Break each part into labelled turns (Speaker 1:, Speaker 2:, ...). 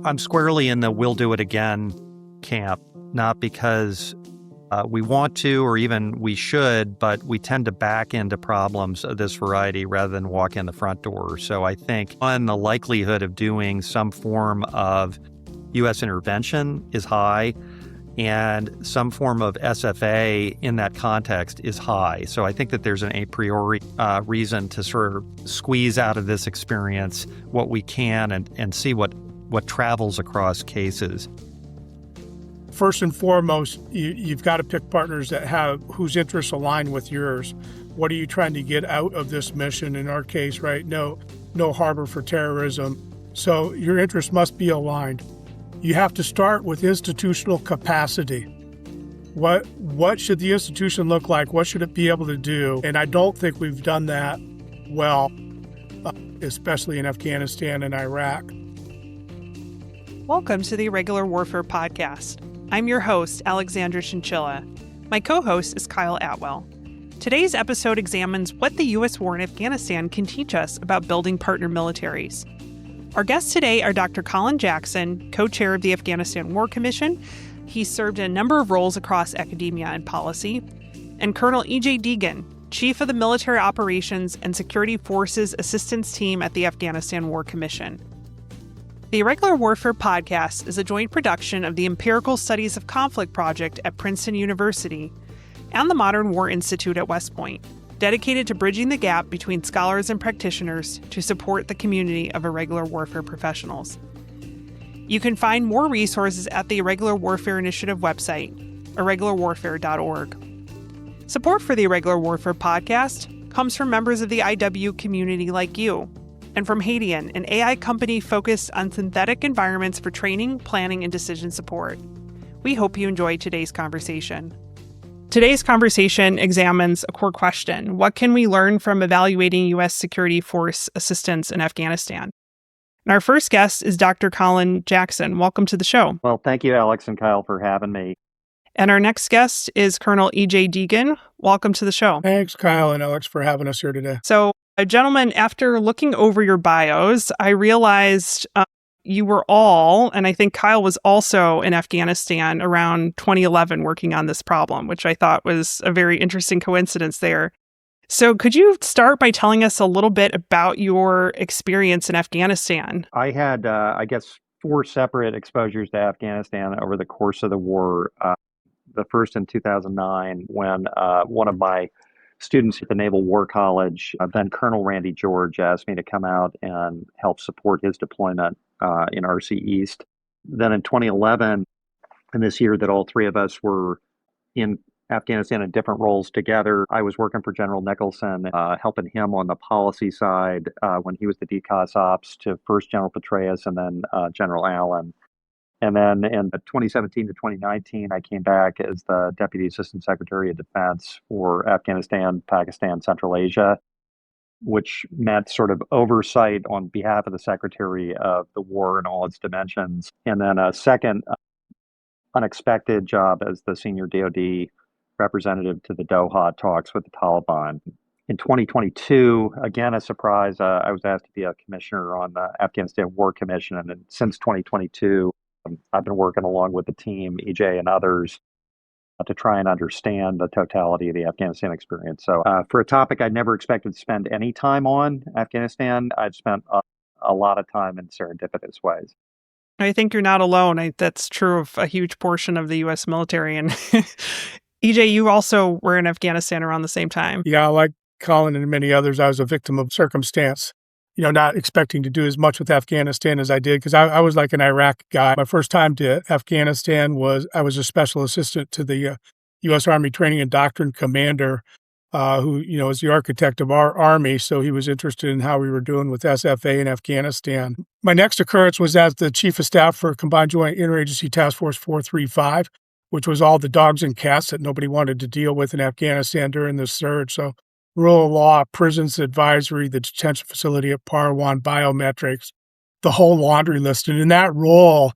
Speaker 1: I'm squarely in the we'll do it again camp, not because we want to or even we should, but we tend to back into problems of this variety rather than walk in the front door. So I think, one, the likelihood of doing some form of U.S. intervention is high, and some form of SFA in that context is high. So I think that there's an a priori reason to sort of squeeze out of this experience what we can and see what travels across cases.
Speaker 2: First and foremost, you've got to pick partners that have whose interests align with yours. What are you trying to get out of this mission? In our case, right? No harbor for terrorism. So your interests must be aligned. You have to start with institutional capacity. What should the institution look like? What should it be able to do? And I don't think we've done that well, especially in Afghanistan and Iraq.
Speaker 3: Welcome to the Irregular Warfare Podcast. I'm your host, Alexandra Chinchilla. My co-host is Kyle Atwell. Today's episode examines what the U.S. war in Afghanistan can teach us about building partner militaries. Our guests today are Dr. Colin Jackson, co-chair of the Afghanistan War Commission. He served in a number of roles across academia and policy, and Colonel E.J. Degen, chief of the Military Operations and Security Forces Assistance Team at the Afghanistan War Commission. The Irregular Warfare Podcast is a joint production of the Empirical Studies of Conflict Project at Princeton University and the Modern War Institute at West Point, dedicated to bridging the gap between scholars and practitioners to support the community of irregular warfare professionals. You can find more resources at the Irregular Warfare Initiative website, irregularwarfare.org. Support for the Irregular Warfare Podcast comes from members of the IW community like you, and from Degen, an AI company focused on synthetic environments for training, planning, and decision support. We hope you enjoy today's conversation. Today's conversation examines a core question: what can we learn from evaluating U.S. security force assistance in Afghanistan? And our first guest is Dr. Colin Jackson. Welcome to the show.
Speaker 1: Well, thank you, Alex and Kyle, for having me.
Speaker 3: And our next guest is Colonel E.J. Degen. Welcome to the show.
Speaker 2: Thanks, Kyle and Alex, for having us here today.
Speaker 3: So, gentlemen, after looking over your bios, I realized you were all, and I think Kyle was also in Afghanistan around 2011 working on this problem, which I thought was a very interesting coincidence there. So could you start by telling us a little bit about your experience in Afghanistan?
Speaker 1: I had, 4 separate exposures to Afghanistan over the course of the war. The first in 2009 when one of my students at the Naval War College, then Colonel Randy George, asked me to come out and help support his deployment in RC East. Then in 2011, in this year that all three of us were in Afghanistan in different roles together, I was working for General Nicholson, helping him on the policy side when he was the DCOS ops to first General Petraeus and then General Allen. And then in 2017 to 2019, I came back as the Deputy Assistant Secretary of Defense for Afghanistan, Pakistan, Central Asia, which meant sort of oversight on behalf of the Secretary of the war in all its dimensions. And then a second unexpected job as the senior DoD representative to the Doha talks with the Taliban. In 2022, again, a surprise, I was asked to be a commissioner on the Afghanistan War Commission. And then since 2022, I've been working along with the team, EJ and others, to try and understand the totality of the Afghanistan experience. So for a topic I never expected to spend any time on, Afghanistan, I've spent a lot of time in serendipitous ways.
Speaker 3: I think you're not alone. That's true of a huge portion of the U.S. military. And EJ, you also were in Afghanistan around the same time.
Speaker 2: Yeah, like Colin and many others, I was a victim of circumstance. Not expecting to do as much with Afghanistan as I did, because I was like an Iraq guy. My first time to Afghanistan I was a special assistant to the U.S. Army Training and Doctrine Commander, who, is the architect of our Army. So he was interested in how we were doing with SFA in Afghanistan. My next occurrence was as the Chief of Staff for Combined Joint Interagency Task Force 435, which was all the dogs and cats that nobody wanted to deal with in Afghanistan during the surge. So rule of law, prisons advisory, the detention facility at Parwan, biometrics, the whole laundry list. And in that role,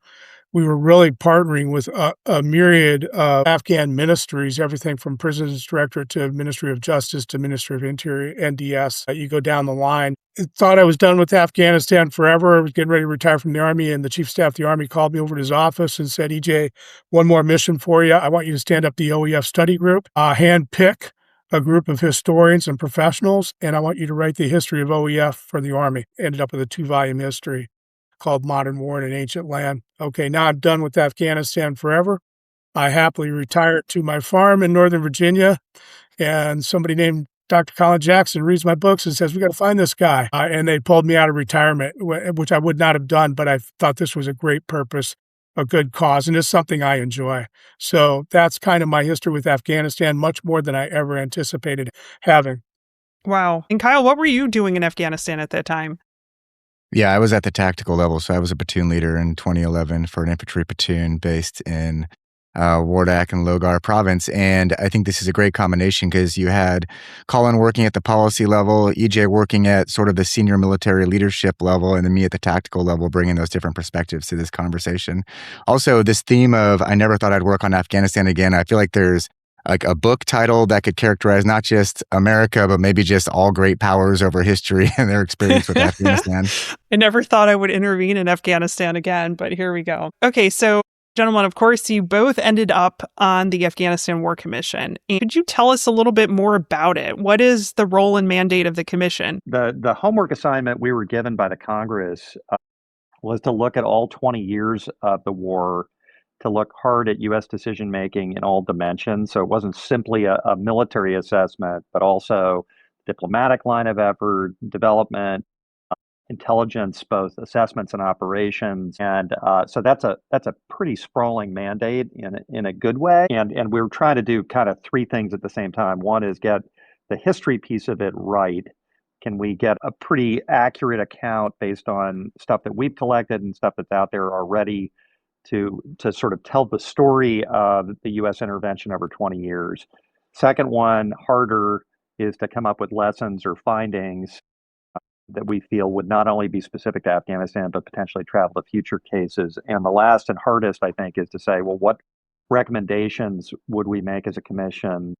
Speaker 2: we were really partnering with a myriad of Afghan ministries, everything from Prisons Directorate to Ministry of Justice to Ministry of Interior, NDS. You go down the line. I thought I was done with Afghanistan forever. I was getting ready to retire from the Army, and the Chief of Staff of the Army called me over to his office and said, EJ, one more mission for you. I want you to stand up the OEF study group, handpick a group of historians and professionals, and I want you to write the history of OEF for the Army. Ended up with a 2-volume history called Modern War in an Ancient Land. Okay, now I'm done with Afghanistan forever. I happily retired to my farm in Northern Virginia, and somebody named Dr. Colin Jackson reads my books and says, we got to find this guy. And they pulled me out of retirement, which I would not have done, but I thought this was a great purpose, a good cause, and it's something I enjoy. So that's kind of my history with Afghanistan, much more than I ever anticipated having.
Speaker 3: Wow. And Kyle, what were you doing in Afghanistan at that time?
Speaker 4: Yeah, I was at the tactical level. So I was a platoon leader in 2011 for an infantry platoon based in Wardak and Logar province. And I think this is a great combination because you had Colin working at the policy level, EJ working at sort of the senior military leadership level, and then me at the tactical level, bringing those different perspectives to this conversation. Also, this theme of I never thought I'd work on Afghanistan again. I feel like there's like a book title that could characterize not just America, but maybe just all great powers over history and their experience with Afghanistan.
Speaker 3: I never thought I would intervene in Afghanistan again, but here we go. Okay, so gentlemen, of course, you both ended up on the Afghanistan War Commission. And could you tell us a little bit more about it? What is the role and mandate of the commission?
Speaker 1: The homework assignment we were given by the Congress was to look at all 20 years of the war, to look hard at U.S. decision-making in all dimensions. So it wasn't simply a military assessment, but also diplomatic line of effort, development, intelligence, both assessments and operations. And so that's a pretty sprawling mandate in a good way. And we were trying to do kind of three things at the same time. One is get the history piece of it right. Can we get a pretty accurate account based on stuff that we've collected and stuff that's out there already to sort of tell the story of the U.S. intervention over 20 years? Second one, harder, is to come up with lessons or findings that we feel would not only be specific to Afghanistan, but potentially travel to future cases. And the last and hardest, I think, is to say, well, what recommendations would we make as a commission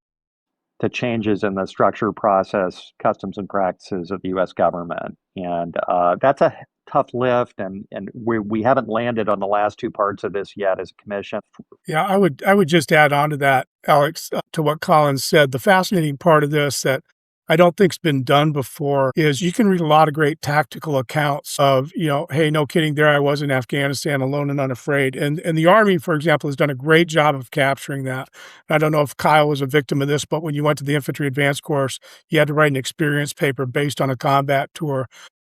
Speaker 1: to changes in the structure, process, customs, and practices of the U.S. government? And that's a tough lift, and we haven't landed on the last two parts of this yet as a commission.
Speaker 2: Yeah, I would just add on to that, Alex, to what Colin said. The fascinating part of this that I don't think's been done before is you can read a lot of great tactical accounts of, hey, no kidding, there I was in Afghanistan alone and unafraid. And the Army, for example, has done a great job of capturing that. I don't know if Kyle was a victim of this, but when you went to the infantry advance course, you had to write an experience paper based on a combat tour.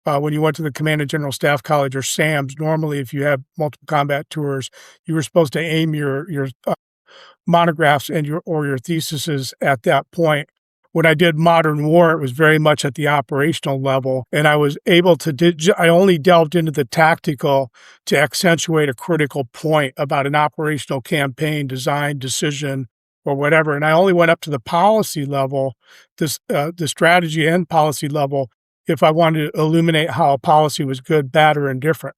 Speaker 2: When you went to the Command and General Staff College or SAMS, normally if you had multiple combat tours, you were supposed to aim your monographs and your theses at that point. When I did Modern War, it was very much at the operational level, and I was able to I only delved into the tactical to accentuate a critical point about an operational campaign, design, decision, or whatever. And I only went up to the policy level, the strategy and policy level, if I wanted to illuminate how a policy was good, bad, or indifferent.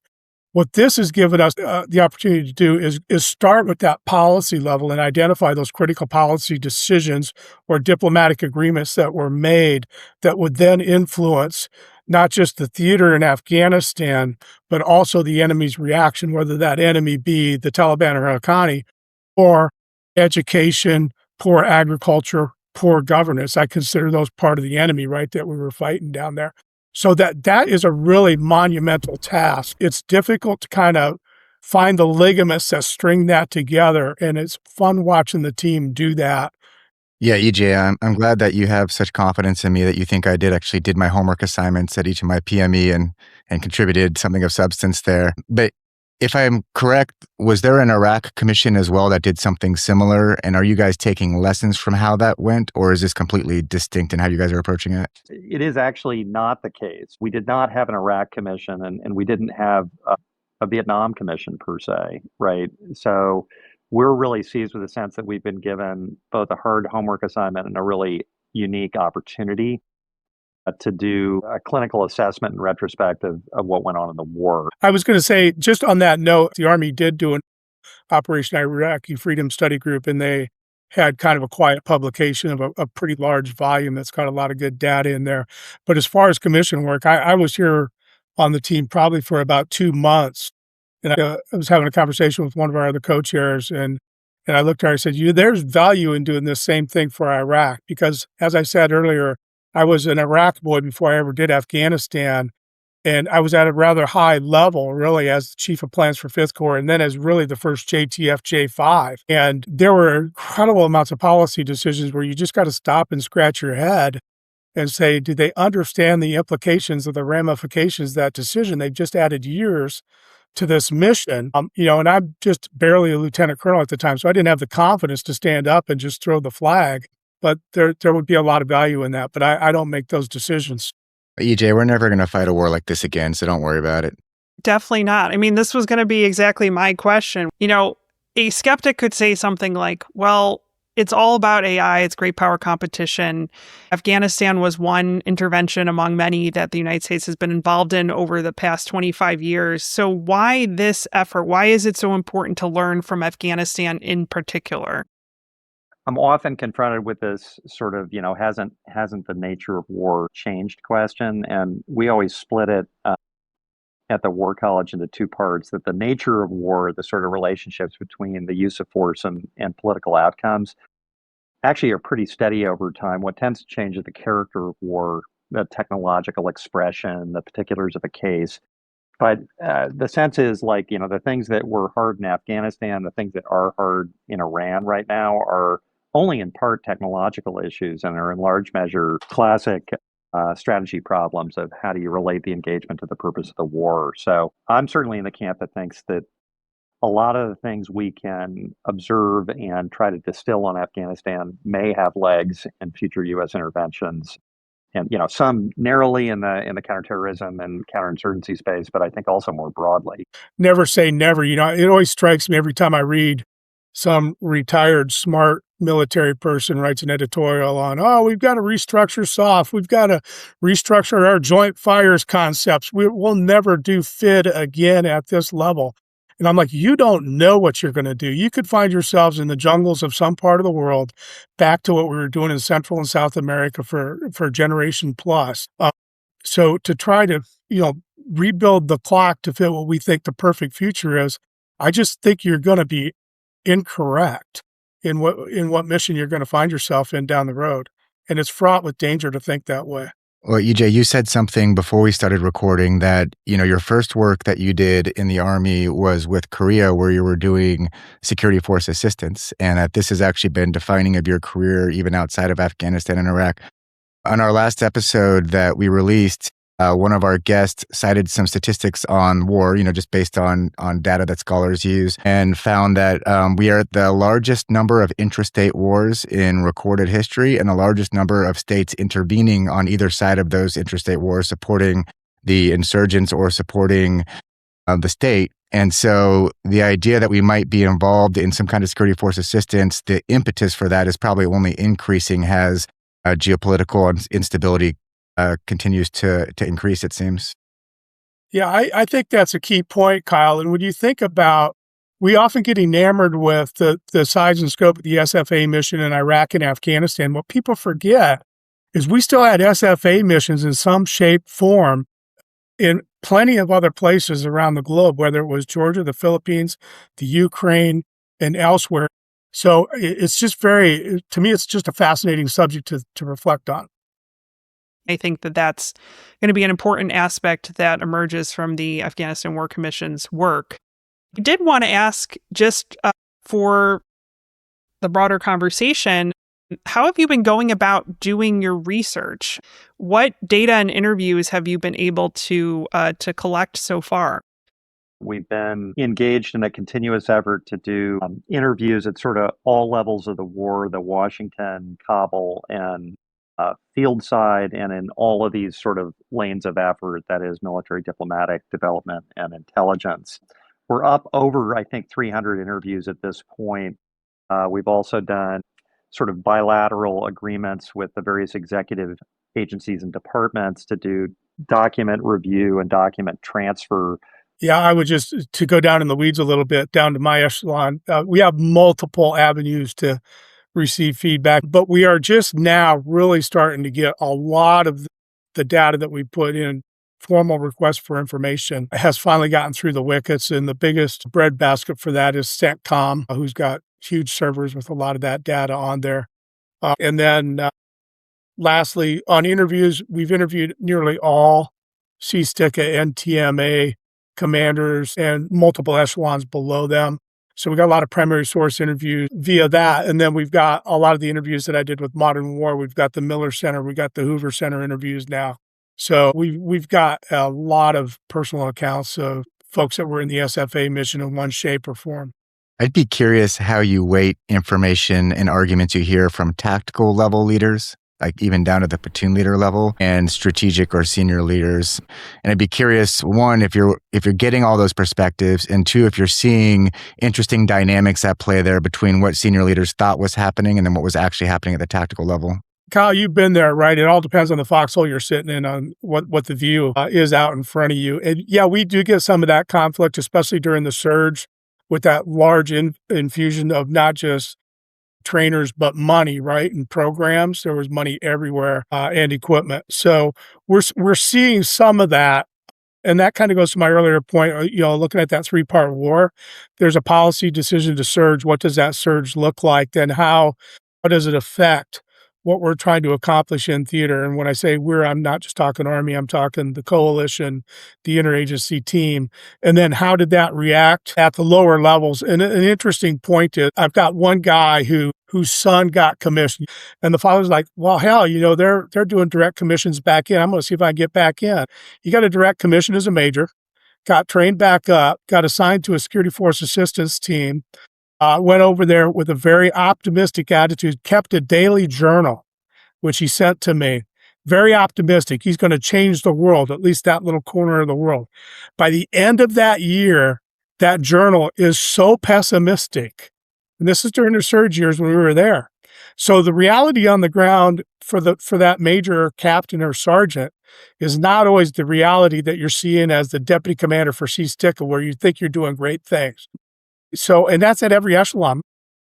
Speaker 2: What this has given us the opportunity to do is start with that policy level and identify those critical policy decisions or diplomatic agreements that were made that would then influence not just the theater in Afghanistan, but also the enemy's reaction, whether that enemy be the Taliban or Haqqani, or education, poor agriculture, poor governance. I consider those part of the enemy, right, that we were fighting down there. So that is a really monumental task. It's difficult to kind of find the ligaments that string that together, and it's fun watching the team do that.
Speaker 4: Yeah, EJ, I'm glad that you have such confidence in me that you think I did my homework assignments at each of my PME and contributed something of substance there. But if I'm correct, was there an Iraq commission as well that did something similar? And are you guys taking lessons from how that went, or is this completely distinct in how you guys are approaching it?
Speaker 1: It is actually not the case. We did not have an Iraq commission, and we didn't have a Vietnam commission per se, right? So we're really seized with the sense that we've been given both a hard homework assignment and a really unique opportunity to do a clinical assessment and retrospective of what went on in the war.
Speaker 2: I was going to say, just on that note, the Army did do Operation Iraqi Freedom Study Group, and they had kind of a quiet publication of a pretty large volume that's got a lot of good data in there. But as far as commission work, I was here on the team probably for about 2 months. And I was having a conversation with one of our other co-chairs, and I looked at her and said, there's value in doing this same thing for Iraq. Because as I said earlier, I was an Iraq boy before I ever did Afghanistan. And I was at a rather high level, really, as the chief of plans for Fifth Corps, and then as really the first JTF J5. And there were incredible amounts of policy decisions where you just got to stop and scratch your head and say, do they understand the implications of the ramifications of that decision? They've just added years to this mission, and I'm just barely a lieutenant colonel at the time, so I didn't have the confidence to stand up and just throw the flag. But there would be a lot of value in that. But I don't make those decisions.
Speaker 4: EJ, we're never going to fight a war like this again, so don't worry about it.
Speaker 3: Definitely not. I mean, this was going to be exactly my question. A skeptic could say something like, well, it's all about AI. It's great power competition. Afghanistan was one intervention among many that the United States has been involved in over the past 25 years. So why this effort? Why is it so important to learn from Afghanistan in particular?
Speaker 1: I'm often confronted with this sort of, hasn't the nature of war changed question? And we always split it at the War College into two parts, that the nature of war, the sort of relationships between the use of force and political outcomes, actually are pretty steady over time. What tends to change is the character of war, the technological expression, the particulars of a case. But the sense is the things that were hard in Afghanistan, the things that are hard in Iran right now are only in part technological issues and are in large measure classic strategy problems of how do you relate the engagement to the purpose of the war. So I'm certainly in the camp that thinks that a lot of the things we can observe and try to distill on Afghanistan may have legs in future U.S. interventions. And some narrowly in the counterterrorism and counterinsurgency space, but I think also more broadly.
Speaker 2: Never say never. It always strikes me every time I read some retired smart military person writes an editorial on, we've got to restructure SOF. We've got to restructure our joint fires concepts. We'll never do FID again at this level. And I'm like, you don't know what you're going to do. You could find yourselves in the jungles of some part of the world back to what we were doing in Central and South America for a generation plus. So to try to, rebuild the clock to fit what we think the perfect future is, I just think you're going to be incorrect in what mission you're going to find yourself in down the road. And it's fraught with danger to think that way.
Speaker 4: Well, EJ, you said something before we started recording that, your first work that you did in the Army was with Korea, where you were doing security force assistance, and that this has actually been defining of your career even outside of Afghanistan and Iraq. On our last episode that we released, one of our guests cited some statistics on war, just based on data that scholars use, and found that we are at the largest number of intrastate wars in recorded history and the largest number of states intervening on either side of those intrastate wars, supporting the insurgents or supporting the state. And so the idea that we might be involved in some kind of security force assistance, the impetus for that is probably only increasing as geopolitical instability continues to increase, it seems.
Speaker 2: Yeah, I think that's a key point, Kyle. And when you think about, we often get enamored with the size and scope of the SFA mission in Iraq and Afghanistan. What people forget is we still had SFA missions in some shape, form in plenty of other places around the globe, whether it was Georgia, the Philippines, the Ukraine, and elsewhere. So it's just to me, it's just a fascinating subject to reflect on.
Speaker 3: I think that that's going to be an important aspect that emerges from the Afghanistan War Commission's work. I did want to ask, just for the broader conversation, how have you been going about doing your research? What data and interviews have you been able to collect so far?
Speaker 1: We've been engaged in a continuous effort to do interviews at sort of all levels of the war, the Washington, Kabul, and field side, and in all of these sort of lanes of effort, that is military, diplomatic, development, and intelligence. We're up over, I think, 300 interviews at this point. We've also done sort of bilateral agreements with the various executive agencies and departments to do document review and document transfer
Speaker 2: Yeah, I would just, to go down in the weeds a little bit, down to my echelon, we have multiple avenues to receive feedback, but we are just now really starting to get a lot of the data that we put in. Formal request for information has finally gotten through the wickets, and the biggest breadbasket for that is CENTCOM, who's got huge servers with a lot of that data on there. And then lastly, on interviews, we've interviewed nearly all CSTICA and TMA commanders and multiple echelons below them. So we got a lot of primary source interviews via that. And then we've got a lot of the interviews that I did with Modern War. We've got the Miller Center, we've got the Hoover Center interviews now. So we've got a lot of personal accounts of folks that were in the SFA mission in one shape or form.
Speaker 4: I'd be curious how you weight information and arguments you hear from tactical level leaders, like even down to the platoon leader level, and strategic or senior leaders. And I'd be curious, one, if you're getting all those perspectives, and two, if you're seeing interesting dynamics at play there between what senior leaders thought was happening and then what was actually happening at the tactical level.
Speaker 2: Kyle, you've been there, right? It all depends on the foxhole you're sitting in, on what the view is out in front of you. And yeah, we do get some of that conflict, especially during the surge, with that large infusion of not just trainers, but money, right? And programs. There was money everywhere, and equipment. So we're seeing some of that. And that kind of goes to my earlier point, looking at that 3-part war, there's a policy decision to surge. What does that surge look like? Then how does it affect what we're trying to accomplish in theater? And when I say I'm not just talking Army, I'm talking the coalition, the interagency team. And then how did that react at the lower levels? And an interesting point is I've got one guy whose son got commissioned, and the father's like, well, hell, they're doing direct commissions back in. I'm going to see if I can get back in. He got a direct commission as a major, got trained back up, got assigned to a security force assistance team, went over there with a very optimistic attitude, kept a daily journal, which he sent to me. Very optimistic. He's going to change the world, at least that little corner of the world. By the end of that year, that journal is so pessimistic. And this is during the surge years when we were there. So the reality on the ground for that major, captain, or sergeant is not always the reality that you're seeing as the deputy commander for CSTICA, where you think you're doing great things. So, and that's at every echelon.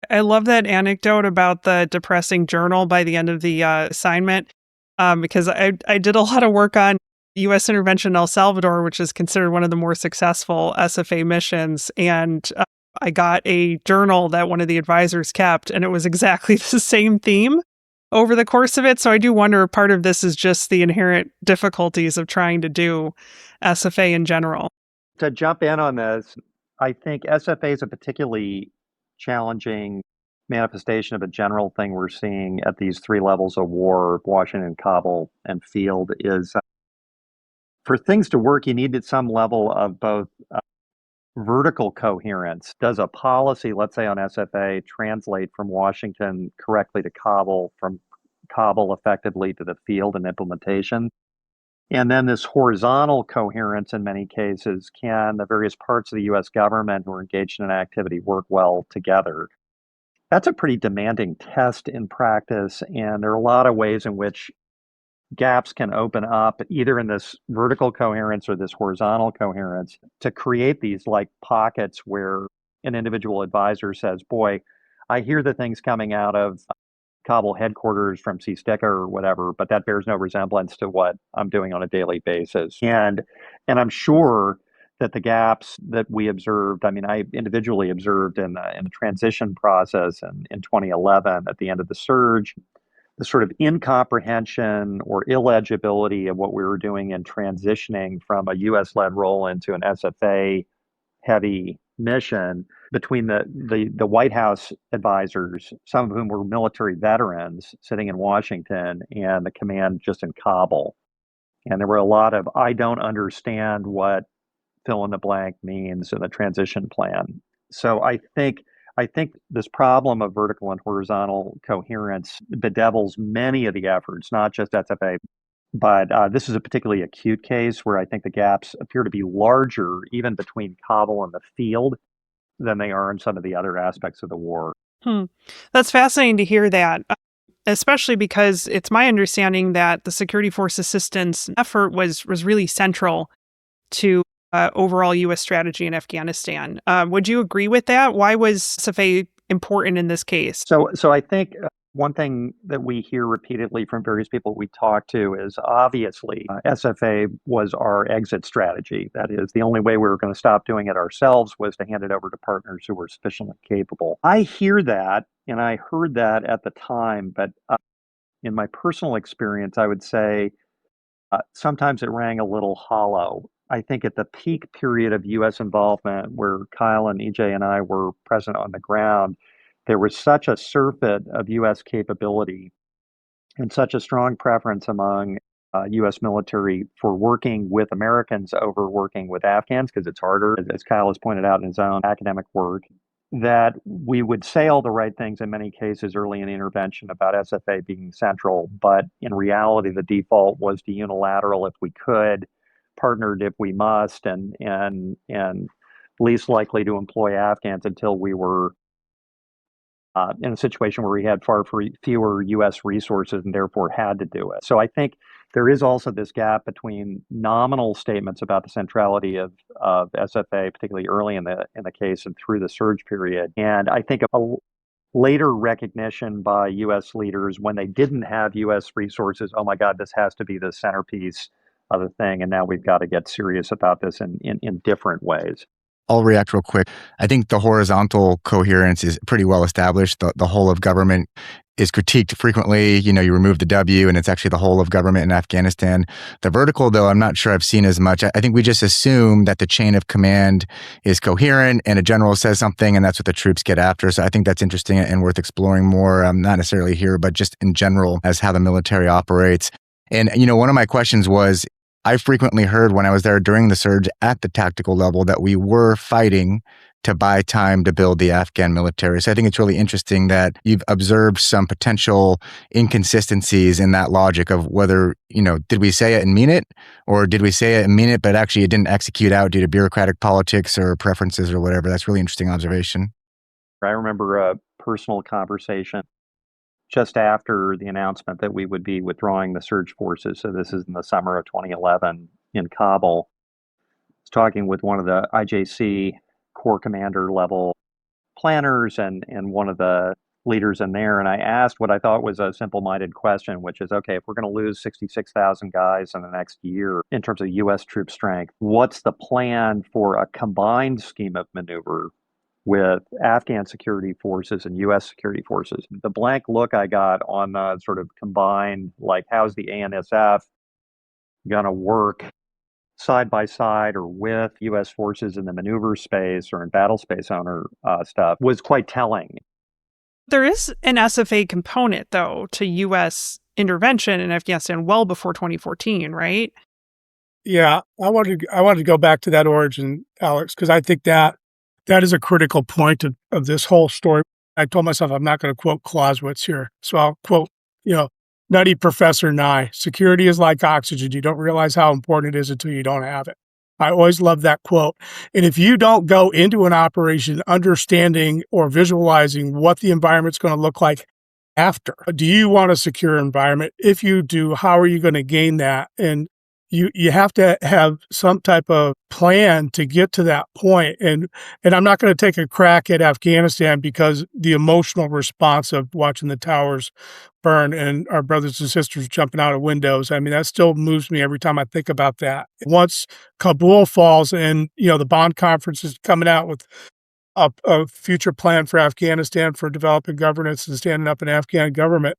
Speaker 3: I love that anecdote about the depressing journal by the end of the assignment, because I did a lot of work on U.S. intervention in El Salvador, which is considered one of the more successful SFA missions. And I got a journal that one of the advisors kept, and it was exactly the same theme over the course of it. So I do wonder if part of this is just the inherent difficulties of trying to do SFA in general.
Speaker 1: To jump in on this, I think SFA is a particularly challenging manifestation of a general thing we're seeing at these 3 levels of war, Washington, Kabul, and field, is for things to work, you needed some level of both vertical coherence. Does a policy, let's say on SFA, translate from Washington correctly to Kabul, from Kabul effectively to the field and implementation? And then this horizontal coherence, in many cases, can the various parts of the U.S. government who are engaged in an activity work well together? That's a pretty demanding test in practice, and there are a lot of ways in which gaps can open up, either in this vertical coherence or this horizontal coherence, to create these like pockets where an individual advisor says, boy, I hear the things coming out of Kabul headquarters from CSTICA or whatever, but that bears no resemblance to what I'm doing on a daily basis. And I'm sure that the gaps that we observed, I individually observed in the transition process in 2011 at the end of the surge, the sort of incomprehension or illegibility of what we were doing in transitioning from a U.S.-led role into an SFA-heavy mission between the White House advisors, some of whom were military veterans sitting in Washington, and the command just in Kabul. And there were a lot of, I don't understand what fill in the blank means in the transition plan. So I think this problem of vertical and horizontal coherence bedevils many of the efforts, not just SFA, but this is a particularly acute case where I think the gaps appear to be larger, even between Kabul and the field, than they are in some of the other aspects of the war.
Speaker 3: That's fascinating to hear that, especially because it's my understanding that the security force assistance effort was really central to overall U.S. strategy in Afghanistan. Would you agree with that? Why was SFA important in this case?
Speaker 1: So I think one thing that we hear repeatedly from various people we talk to is obviously SFA was our exit strategy. That is, the only way we were going to stop doing it ourselves was to hand it over to partners who were sufficiently capable. I hear that, and I heard that at the time, but in my personal experience, I would say sometimes it rang a little hollow. I think at the peak period of U.S. involvement, where Kyle and EJ and I were present on the ground, there was such a surfeit of U.S. capability and such a strong preference among U.S. military for working with Americans over working with Afghans, because it's harder, as Kyle has pointed out in his own academic work, that we would say all the right things in many cases early in the intervention about SFA being central, but in reality, the default was to unilateral if we could, partnered if we must, and least likely to employ Afghans until we were in a situation where we had far fewer U.S. resources and therefore had to do it. So I think there is also this gap between nominal statements about the centrality of SFA, particularly early in the case and through the surge period, and I think a later recognition by U.S. leaders when they didn't have U.S. resources. Oh my God, this has to be the centerpiece of the thing, and now we've got to get serious about this in different ways.
Speaker 4: I'll react real quick. I think the horizontal coherence is pretty well established. The whole of government is critiqued frequently. You remove the W and it's actually the whole of government in Afghanistan. The vertical, though, I'm not sure I've seen as much. I think we just assume that the chain of command is coherent and a general says something and that's what the troops get after. So I think that's interesting and worth exploring more, not necessarily here, but just in general as how the military operates. And, one of my questions was, I frequently heard when I was there during the surge at the tactical level that we were fighting to buy time to build the Afghan military. So I think it's really interesting that you've observed some potential inconsistencies in that logic of whether, did we say it and mean it? Or did we say it and mean it, but actually it didn't execute out due to bureaucratic politics or preferences or whatever? That's really interesting observation.
Speaker 1: I remember a personal conversation just after the announcement that we would be withdrawing the surge forces. So this is in the summer of 2011 in Kabul. I was talking with one of the IJC Corps commander level planners and one of the leaders in there. And I asked what I thought was a simple-minded question, which is, okay, if we're going to lose 66,000 guys in the next year in terms of U.S. troop strength, what's the plan for a combined scheme of maneuver with Afghan security forces and U.S. security forces? The blank look I got on the sort of combined, like, how's the ANSF going to work side by side or with U.S. forces in the maneuver space or in battle space owner stuff was quite telling.
Speaker 3: There is an SFA component, though, to U.S. intervention in Afghanistan well before 2014, right?
Speaker 2: Yeah, I wanted to go back to that origin, Alex, because I think that is a critical point of this whole story. I told myself I'm not going to quote Clausewitz here, so I'll quote, Nutty Professor Nye, security is like oxygen. You don't realize how important it is until you don't have it. I always love that quote. And if you don't go into an operation understanding or visualizing what the environment's going to look like after, do you want a secure environment? If you do, how are you going to gain that? And you have to have some type of plan to get to that point. And I'm not going to take a crack at Afghanistan because the emotional response of watching the towers burn and our brothers and sisters jumping out of windows, I mean, that still moves me every time I think about that. Once Kabul falls and, the Bonn Conference is coming out with a future plan for Afghanistan for developing governance and standing up an Afghan government.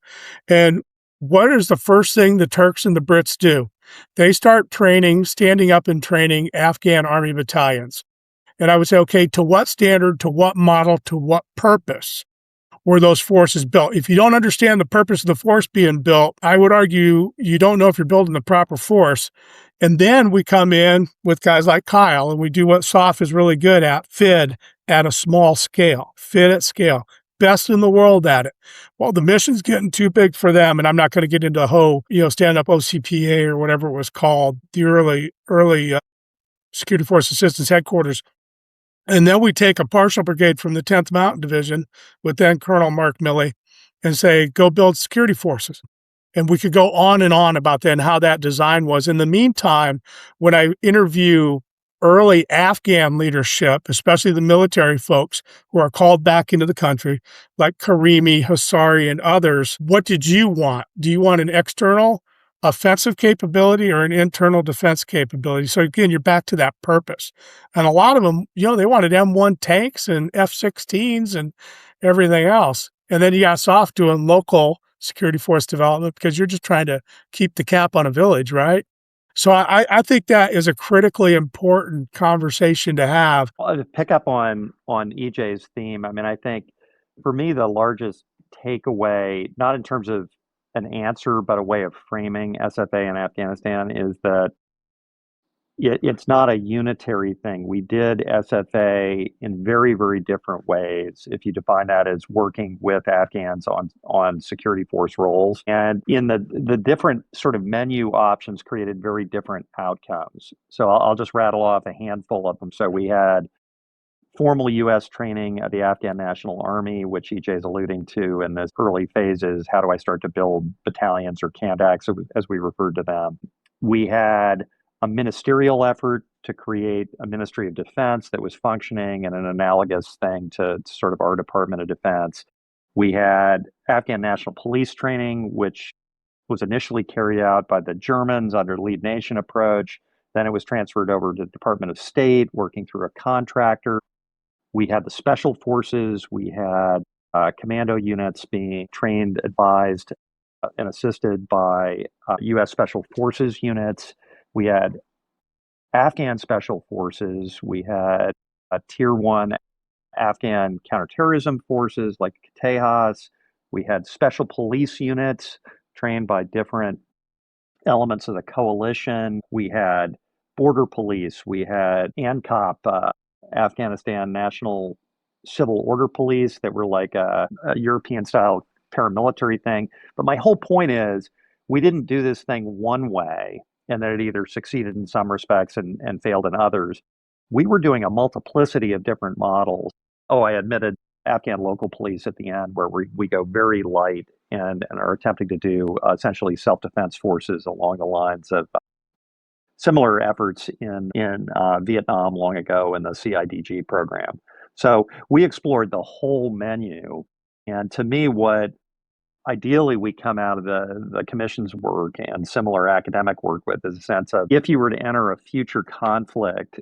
Speaker 2: And what is the first thing the Turks and the Brits do? They start standing up and training Afghan army battalions. And I would say, okay, to what standard, to what model, to what purpose were those forces built? If you don't understand the purpose of the force being built, I would argue you don't know if you're building the proper force. And then we come in with guys like Kyle and we do what SOF is really good at, FID at a small scale, FID at scale. Best in the world at it. Well, the mission's getting too big for them, and I'm not going to get into stand up OCPA or whatever it was called, the early Security Force Assistance Headquarters. And then we take a partial brigade from the 10th Mountain Division with then Colonel Mark Milley and say, go build security forces. And we could go on and on about that and how that design was. In the meantime, when I interview early Afghan leadership, especially the military folks who are called back into the country, like Karimi, Hassari, and others, what did you want? Do you want an external offensive capability or an internal defense capability? So again, you're back to that purpose. And a lot of them, they wanted M1 tanks and F-16s and everything else. And then you got off doing local security force development because you're just trying to keep the cap on a village, right? So I think that is a critically important conversation to have.
Speaker 1: Well, to pick up on EJ's theme, I mean, I think for me, the largest takeaway, not in terms of an answer, but a way of framing SFA in Afghanistan, is that it's not a unitary thing. We did SFA in very, very different ways. If you define that as working with Afghans on security force roles, and in the different sort of menu options created very different outcomes. So I'll just rattle off a handful of them. So we had formal U.S. training of the Afghan National Army, which EJ is alluding to in this early phases. How do I start to build battalions or Kandaks, as we referred to them? We had a ministerial effort to create a Ministry of Defense that was functioning and an analogous thing to sort of our Department of Defense. We had Afghan National Police training, which was initially carried out by the Germans under lead nation approach. Then it was transferred over to the Department of State, working through a contractor. We had the special forces. We had commando units being trained, advised, and assisted by U.S. Special Forces units. We had Afghan Special Forces. We had Tier 1 Afghan counterterrorism forces like Tejas. We had special police units trained by different elements of the coalition. We had border police. We had ANCOP, Afghanistan National Civil Order Police, that were like a European-style paramilitary thing. But my whole point is, we didn't do this thing one way, and that it either succeeded in some respects and failed in others. We were doing a multiplicity of different models. Oh, I admitted Afghan local police at the end, where we go very light and are attempting to do essentially self-defense forces along the lines of similar efforts in Vietnam long ago in the CIDG program. So we explored the whole menu. And to me, what ideally we come out of the commission's work and similar academic work with is a sense of, if you were to enter a future conflict,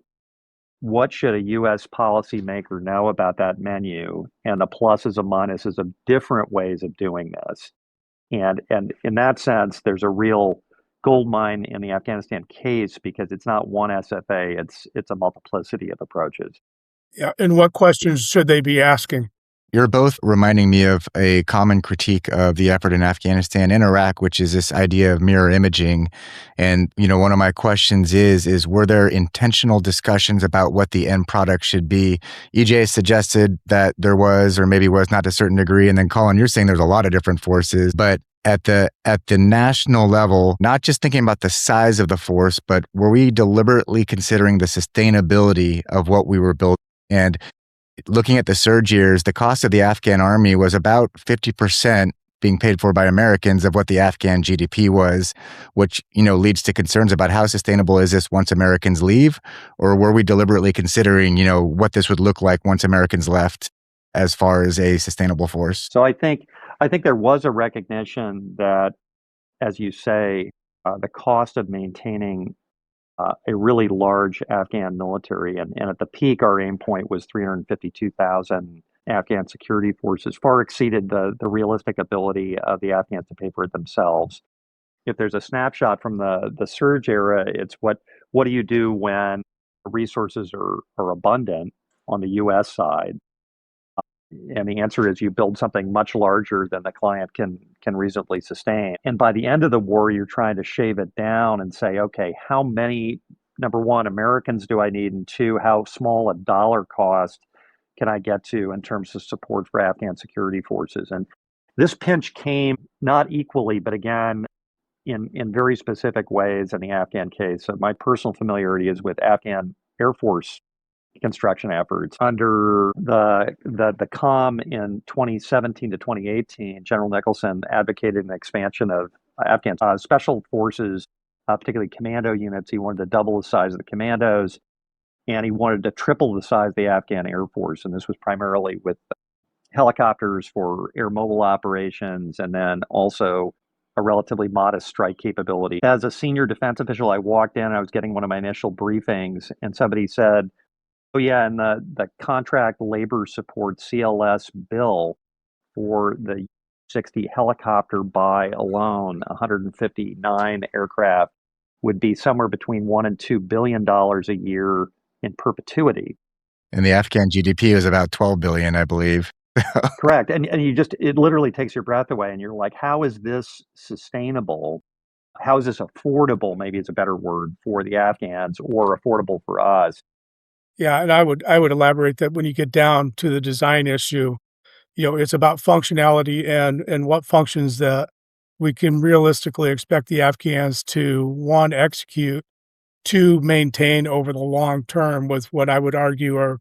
Speaker 1: what should a U.S. policymaker know about that menu and the pluses and minuses of different ways of doing this? And in that sense, there's a real gold mine in the Afghanistan case, because it's not one SFA, it's a multiplicity of approaches.
Speaker 2: Yeah, and what questions should they be asking?
Speaker 4: You're both reminding me of a common critique of the effort in Afghanistan and Iraq, which is this idea of mirror imaging. And, one of my questions is were there intentional discussions about what the end product should be? EJ suggested that there was, or maybe was not to a certain degree. And then Colin, you're saying there's a lot of different forces, but at the national level, not just thinking about the size of the force, but were we deliberately considering the sustainability of what we were building? And looking at the surge years, the cost of the Afghan army was about 50% being paid for by Americans of what the Afghan GDP was, which, leads to concerns about how sustainable is this once Americans leave? Or were we deliberately considering, what this would look like once Americans left as far as a sustainable force?
Speaker 1: So I think there was a recognition that, as you say, the cost of maintaining a really large Afghan military, and at the peak, our aim point was 352,000 Afghan security forces, far exceeded the realistic ability of the Afghans to pay for it themselves. If there's a snapshot from the surge era, it's what do you do when resources are abundant on the U.S. side? And the answer is, you build something much larger than the client can reasonably sustain. And by the end of the war, you're trying to shave it down and say, okay, how many, number one, Americans do I need? And two, how small a dollar cost can I get to in terms of support for Afghan security forces? And this pinch came not equally, but again, in very specific ways in the Afghan case. So my personal familiarity is with Afghan Air Force construction efforts. Under the COM in 2017 to 2018, General Nicholson advocated an expansion of Afghan special forces, particularly commando units. He wanted to double the size of the commandos. and he wanted to triple the size of the Afghan Air Force. And this was primarily with helicopters for air mobile operations, and then also a relatively modest strike capability. As a senior defense official, I walked in, I was getting one of my initial briefings, and somebody said, oh yeah, and the contract labor support CLS bill for the 60 helicopter buy alone, 159 aircraft, would be somewhere between $1 and $2 billion a year in perpetuity.
Speaker 4: And the Afghan GDP was about 12 billion, I believe.
Speaker 1: Correct. And it literally takes your breath away, and you're like, how is this sustainable? How is this affordable? Maybe it's a better word for the Afghans, or affordable for us.
Speaker 2: Yeah, and I would elaborate that when you get down to the design issue, it's about functionality and what functions that we can realistically expect the Afghans to, one, execute, two, maintain over the long term with what I would argue are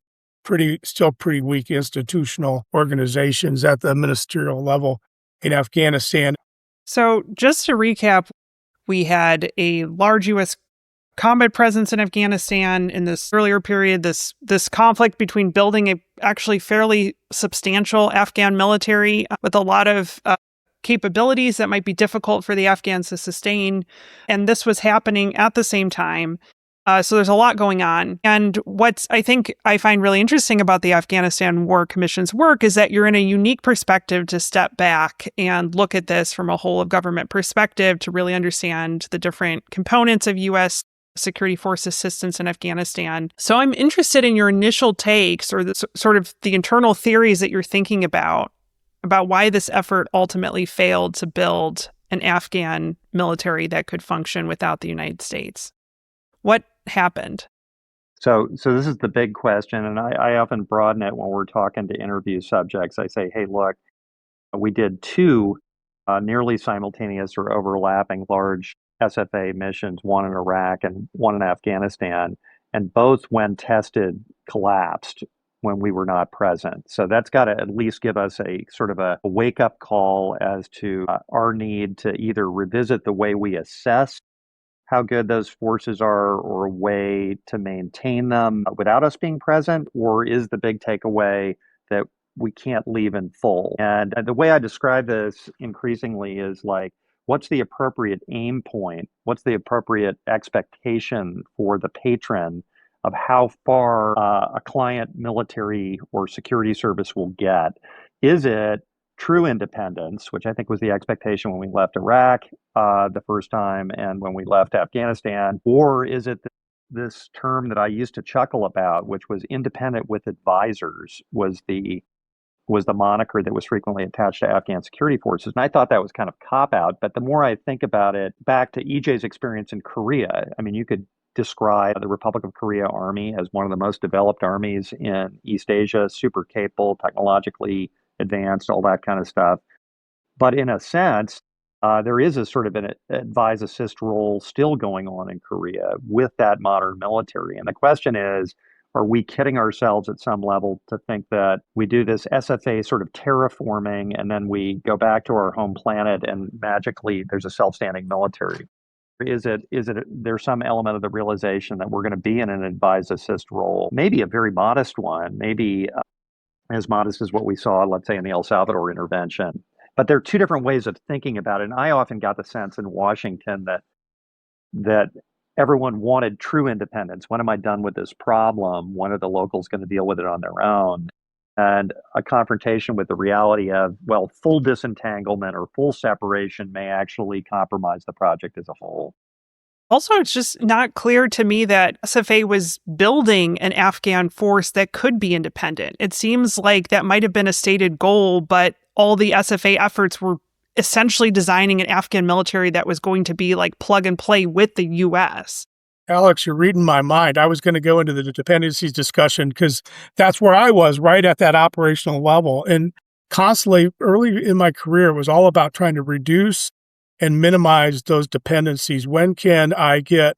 Speaker 2: still pretty weak institutional organizations at the ministerial level in Afghanistan.
Speaker 3: So just to recap, we had a large U.S. combat presence in Afghanistan in this earlier period, this conflict between building a actually fairly substantial Afghan military with a lot of capabilities that might be difficult for the Afghans to sustain. And this was happening at the same time. So there's a lot going on. And what I think I find really interesting about the Afghanistan War Commission's work is that you're in a unique perspective to step back and look at this from a whole of government perspective to really understand the different components of U.S. security force assistance in Afghanistan. So I'm interested in your initial takes, or the internal theories that you're thinking about why this effort ultimately failed to build an Afghan military that could function without the United States. What happened?
Speaker 1: So this is the big question, and I often broaden it when we're talking to interview subjects. I say, hey, look, we did two nearly simultaneous or overlapping large SFA missions, one in Iraq and one in Afghanistan, and both, when tested, collapsed when we were not present. So that's got to at least give us a sort of a wake-up call as to our need to either revisit the way we assess how good those forces are, or a way to maintain them without us being present, or is the big takeaway that we can't leave in full? And the way I describe this increasingly is like, what's the appropriate aim point? What's the appropriate expectation for the patron of how far a client military or security service will get? Is it true independence, which I think was the expectation when we left Iraq the first time and when we left Afghanistan? Or is it this term that I used to chuckle about, which was independent with advisors, was the moniker that was frequently attached to Afghan security forces. And I thought that was kind of cop-out. But the more I think about it, back to EJ's experience in Korea, I mean, you could describe the Republic of Korea Army as one of the most developed armies in East Asia, super capable, technologically advanced, all that kind of stuff. But in a sense, there is a sort of an advise assist role still going on in Korea with that modern military. And the question is, are we kidding ourselves at some level to think that we do this SFA sort of terraforming and then we go back to our home planet and magically there's a self-standing military? Is it there's some element of the realization that we're going to be in an advise assist role, maybe a very modest one, maybe as modest as what we saw, let's say, in the El Salvador intervention. But there are two different ways of thinking about it. And I often got the sense in Washington that everyone wanted true independence. When am I done with this problem? When are the locals going to deal with it on their own? And a confrontation with the reality of, well, full disentanglement or full separation may actually compromise the project as a whole.
Speaker 3: Also, it's just not clear to me that SFA was building an Afghan force that could be independent. It seems like that might have been a stated goal, but all the SFA efforts were essentially designing an Afghan military that was going to be like plug and play with the U.S.
Speaker 2: Alex, you're reading my mind. I was going to go into the dependencies discussion because that's where I was, right at that operational level. And constantly, early in my career, it was all about trying to reduce and minimize those dependencies. When can I get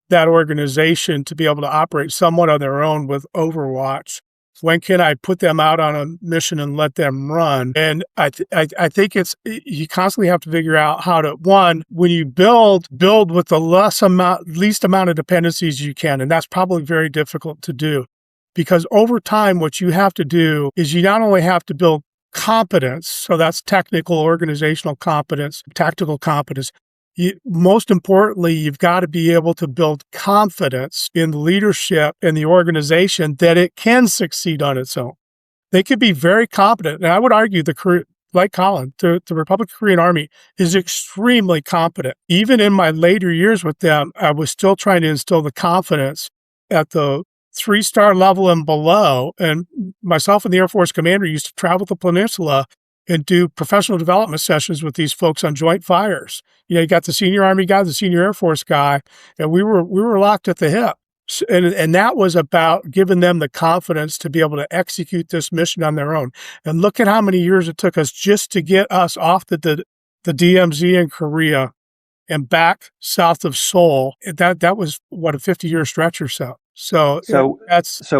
Speaker 2: that organization to be able to operate somewhat on their own with Overwatch When can I put them out on a mission and let them run? And I think you constantly have to figure out how to, one, when you build with the least amount of dependencies you can. And that's probably very difficult to do, because over time, what you have to do is you not only have to build competence, so that's technical, organizational competence, tactical competence. Most importantly, you've got to be able to build confidence in the leadership and the organization that it can succeed on its own. They could be very competent. And I would argue like Colin, the Republican Korean Army is extremely competent. Even in my later years with them, I was still trying to instill the confidence at the 3-star level and below. And myself and the Air Force commander used to travel the peninsula and do professional development sessions with these folks on joint fires. You got the senior Army guy, the senior Air Force guy, and we were locked at the hip. And that was about giving them the confidence to be able to execute this mission on their own. And look at how many years it took us just to get us off the DMZ in Korea and back south of Seoul. That was, a 50-year stretch or so. So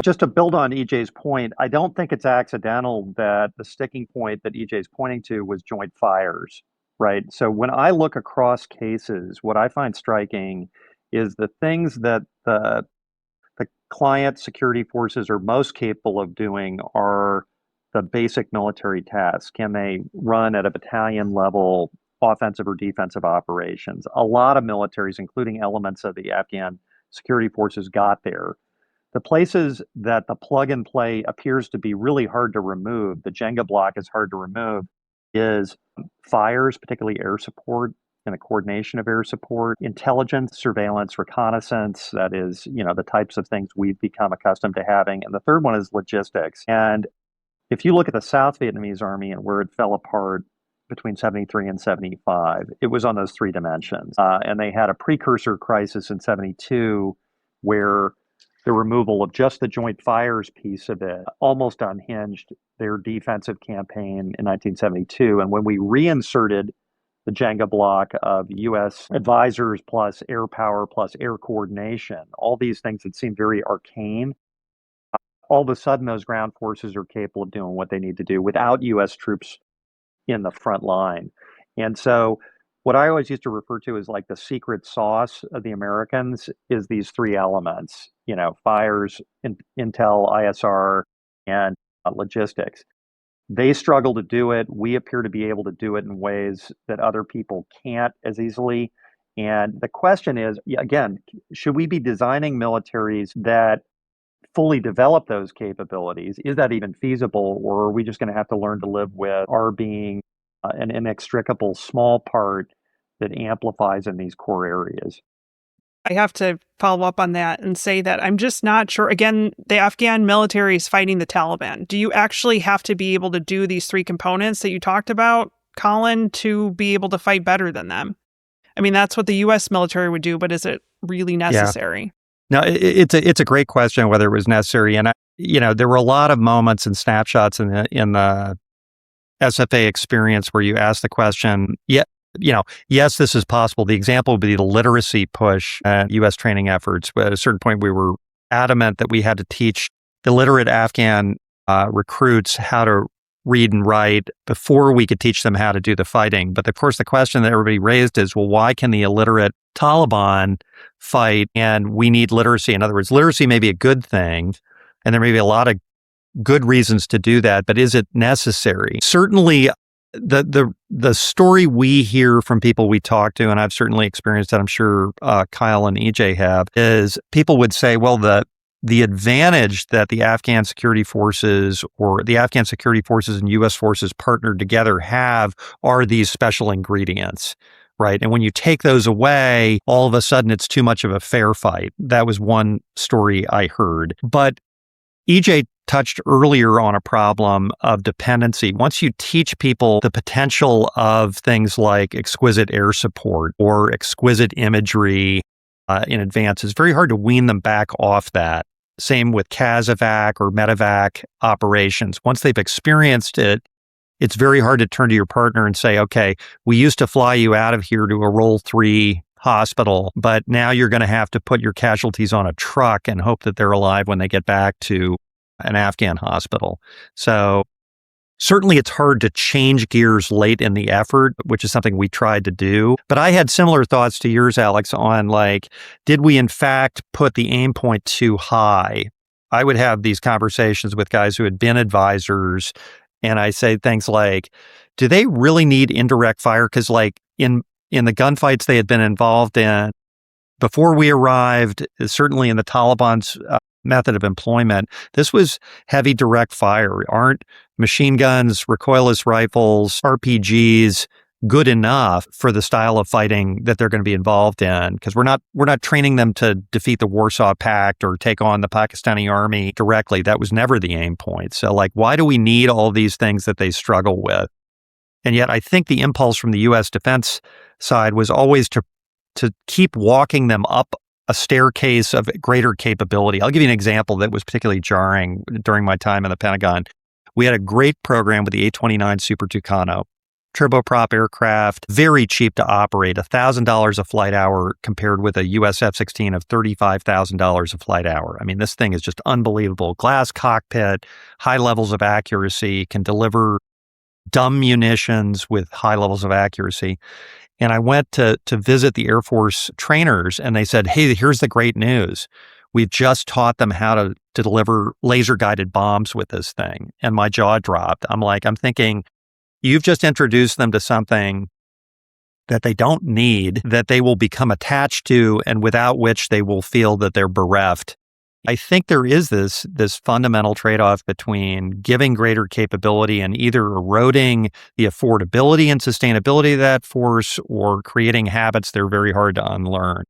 Speaker 1: just to build on EJ's point, I don't think it's accidental that the sticking point that EJ's pointing to was joint fires, right? So when I look across cases, what I find striking is the things that the client security forces are most capable of doing are the basic military tasks. Can they run at a battalion level offensive or defensive operations? A lot of militaries, including elements of the Afghan security forces, got there. The places that the plug and play appears to be really hard to remove, the Jenga block is hard to remove, is fires, particularly air support and the coordination of air support, intelligence, surveillance, reconnaissance, that is, the types of things we've become accustomed to having. And the third one is logistics. And if you look at the South Vietnamese Army and where it fell apart between 73 and 75, it was on those three dimensions. And they had a precursor crisis in 72 where the removal of just the joint fires piece of it almost unhinged their defensive campaign in 1972. And when we reinserted the Jenga block of U.S. advisors plus air power plus air coordination, all these things that seem very arcane, all of a sudden those ground forces are capable of doing what they need to do without U.S. troops in the front line. And so what I always used to refer to as like the secret sauce of the Americans is these three elements, fires, intel, ISR, and logistics. They struggle to do it. We appear to be able to do it in ways that other people can't as easily. And the question is, again, should we be designing militaries that fully develop those capabilities? Is that even feasible? Or are we just going to have to learn to live with our being an inextricable small part that amplifies in these core areas?
Speaker 3: I have to follow up on that and say that I'm just not sure. Again, the Afghan military is fighting the Taliban. Do you actually have to be able to do these three components that you talked about, Colin, to be able to fight better than them? I mean, that's what the U.S. military would do, but is it really necessary?
Speaker 1: Yeah. No, it's a great question whether it was necessary. And, there were a lot of moments and snapshots in the SFA experience where you ask the question, yes, this is possible. The example would be the literacy push and U.S. training efforts. But at a certain point, we were adamant that we had to teach illiterate Afghan recruits how to read and write before we could teach them how to do the fighting. But of course, the question that everybody raised is, well, why can the illiterate Taliban fight and we need literacy? In other words, literacy may be a good thing, and there may be a lot of good reasons to do that, but is it necessary? Certainly, the story we hear from people we talk to, and I've certainly experienced it, I'm sure Kyle and EJ have, is people would say, well, the advantage that the Afghan security forces or the Afghan security forces and U.S. forces partnered together have are these special ingredients, right? And when you take those away, all of a sudden it's too much of a fair fight. That was one story I heard. But EJ touched earlier on a problem of dependency. Once you teach people the potential of things like exquisite air support or exquisite imagery in advance, it's very hard to wean them back off that. Same with CASEVAC or medevac operations. Once they've experienced it, it's very hard to turn to your partner and say, okay, we used to fly you out of here to a Role 3 hospital, but now you're going to have to put your casualties on a truck and hope that they're alive when they get back to an Afghan hospital. So certainly it's hard to change gears late in the effort, which is something we tried to do. But I had similar thoughts to yours, Alex, on like, did we in fact put the aim point too high? I would have these conversations with guys who had been advisors, and I say things like, do they really need indirect fire? Because like in the gunfights they had been involved in before we arrived, certainly in the Taliban's method of employment, this was heavy direct fire. Aren't machine guns, recoilless rifles, RPGs good enough for the style of fighting that they're going to be involved in? Because we're not training them to defeat the Warsaw Pact or take on the Pakistani army directly. That was never the aim point. So like, why do we need all these things that they struggle with? And yet I think the impulse from the U.S. defense side was always to keep walking them up a staircase of greater capability. I'll give you an example that was particularly jarring during my time in the Pentagon. We had a great program with the A-29 Super Tucano, turboprop aircraft, very cheap to operate, $1,000 a flight hour compared with a US F-16 of $35,000 a flight hour. I mean, this thing is just unbelievable. Glass cockpit, high levels of accuracy, can deliver dumb munitions with high levels of accuracy. And I went to visit the Air Force trainers, and they said, hey, here's the great news. We've just taught them how to deliver laser-guided bombs with this thing. And my jaw dropped. I'm thinking, you've just introduced them to something that they don't need, that they will become attached to, and without which they will feel that they're bereft. I think there is this fundamental trade-off between giving greater capability and either eroding the affordability and sustainability of that force or creating habits that are very hard to unlearn.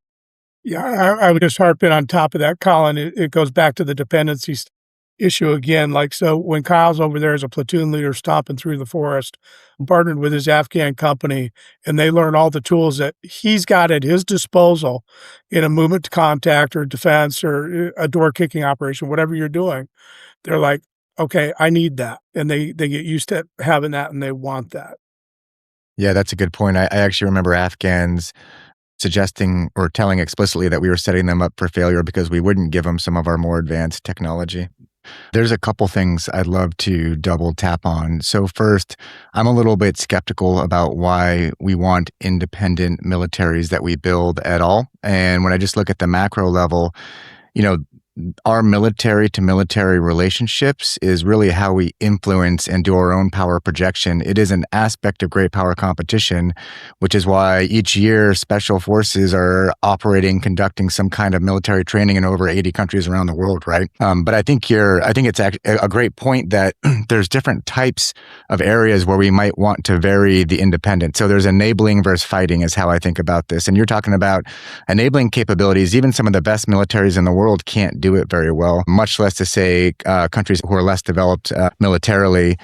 Speaker 2: Yeah, I would just harp in on top of that, Colin. It goes back to the dependencies issue again. Like, so when Kyle's over there as a platoon leader stomping through the forest, partnered with his Afghan company, and they learn all the tools that he's got at his disposal in a movement to contact or defense or a door kicking operation, whatever you're doing, they're like, okay, I need that. And they get used to having that and they want that.
Speaker 4: Yeah, that's a good point. I actually remember Afghans suggesting or telling explicitly that we were setting them up for failure because we wouldn't give them some of our more advanced technology. There's a couple things I'd love to double tap on. So first, I'm a little bit skeptical about why we want independent militaries that we build at all. And when I just look at the macro level, our military to military relationships is really how we influence and do our own power projection. It is an aspect of great power competition, which is why each year special forces are operating, conducting some kind of military training in over 80 countries around the world, right? But I think it's a great point that there's different types of areas where we might want to vary the independent. So there's enabling versus fighting is how I think about this. And you're talking about enabling capabilities. Even some of the best militaries in the world can't do it very well, much less to say countries who are less developed militarily.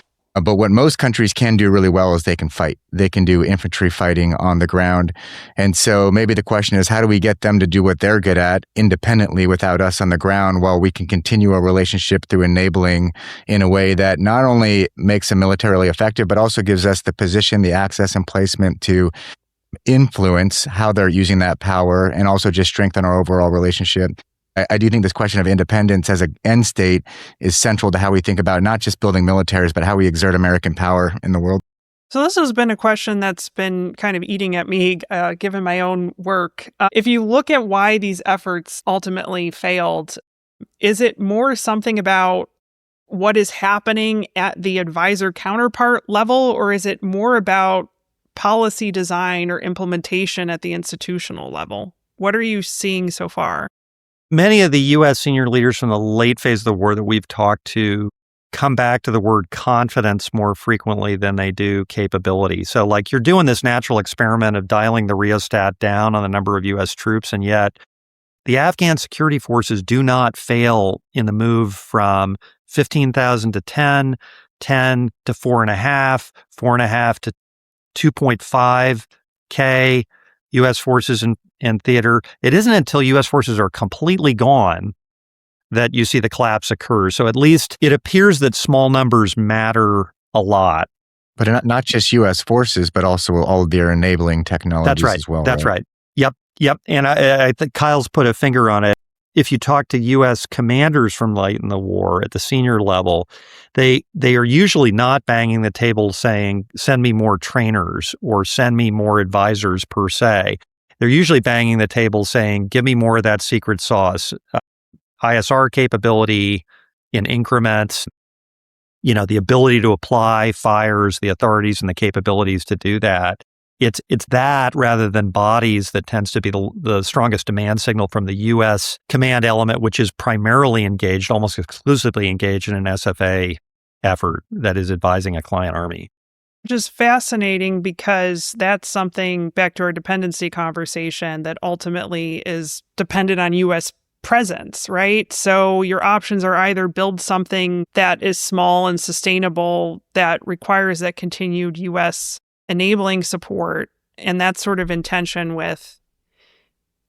Speaker 4: But what most countries can do really well is they can fight. They can do infantry fighting on the ground. And so maybe the question is, how do we get them to do what they're good at independently without us on the ground while we can continue a relationship through enabling in a way that not only makes them militarily effective, but also gives us the position, the access and placement to influence how they're using that power and also just strengthen our overall relationship. I do think this question of independence as an end state is central to how we think about not just building militaries, but how we exert American power in the world.
Speaker 3: So this has been a question that's been kind of eating at me, given my own work. If you look at why these efforts ultimately failed, is it more something about what is happening at the advisor counterpart level, or is it more about policy design or implementation at the institutional level? What are you seeing so far?
Speaker 1: Many of the U.S. senior leaders from the late phase of the war that we've talked to come back to the word confidence more frequently than they do capability. So like you're doing this natural experiment of dialing the rheostat down on the number of U.S. troops, and yet the Afghan security forces do not fail in the move from 15,000 to 10 to 4.5, 4.5 to 2.5K U.S. forces in theater. It isn't until U.S. forces are completely gone that you see the collapse occur. So at least it appears that small numbers matter a lot.
Speaker 4: But not just U.S. forces, but also all of their enabling technologies as well.
Speaker 1: That's right. Yep. And I think Kyle's put a finger on it. if you talk to U.S. commanders from late in the war at the senior level, they are usually not banging the table saying, send me more trainers or send me more advisors per se. They're usually banging the table saying, give me more of that secret sauce, ISR capability in increments, the ability to apply fires, the authorities and the capabilities to do that. It's that rather than bodies that tends to be the strongest demand signal from the U.S. command element, which is primarily engaged, almost exclusively engaged in an SFA effort that is advising a client army.
Speaker 3: Which is fascinating because that's something, back to our dependency conversation, that ultimately is dependent on U.S. presence, right? So your options are either build something that is small and sustainable that requires that continued U.S. enabling support, and that's sort of in tension with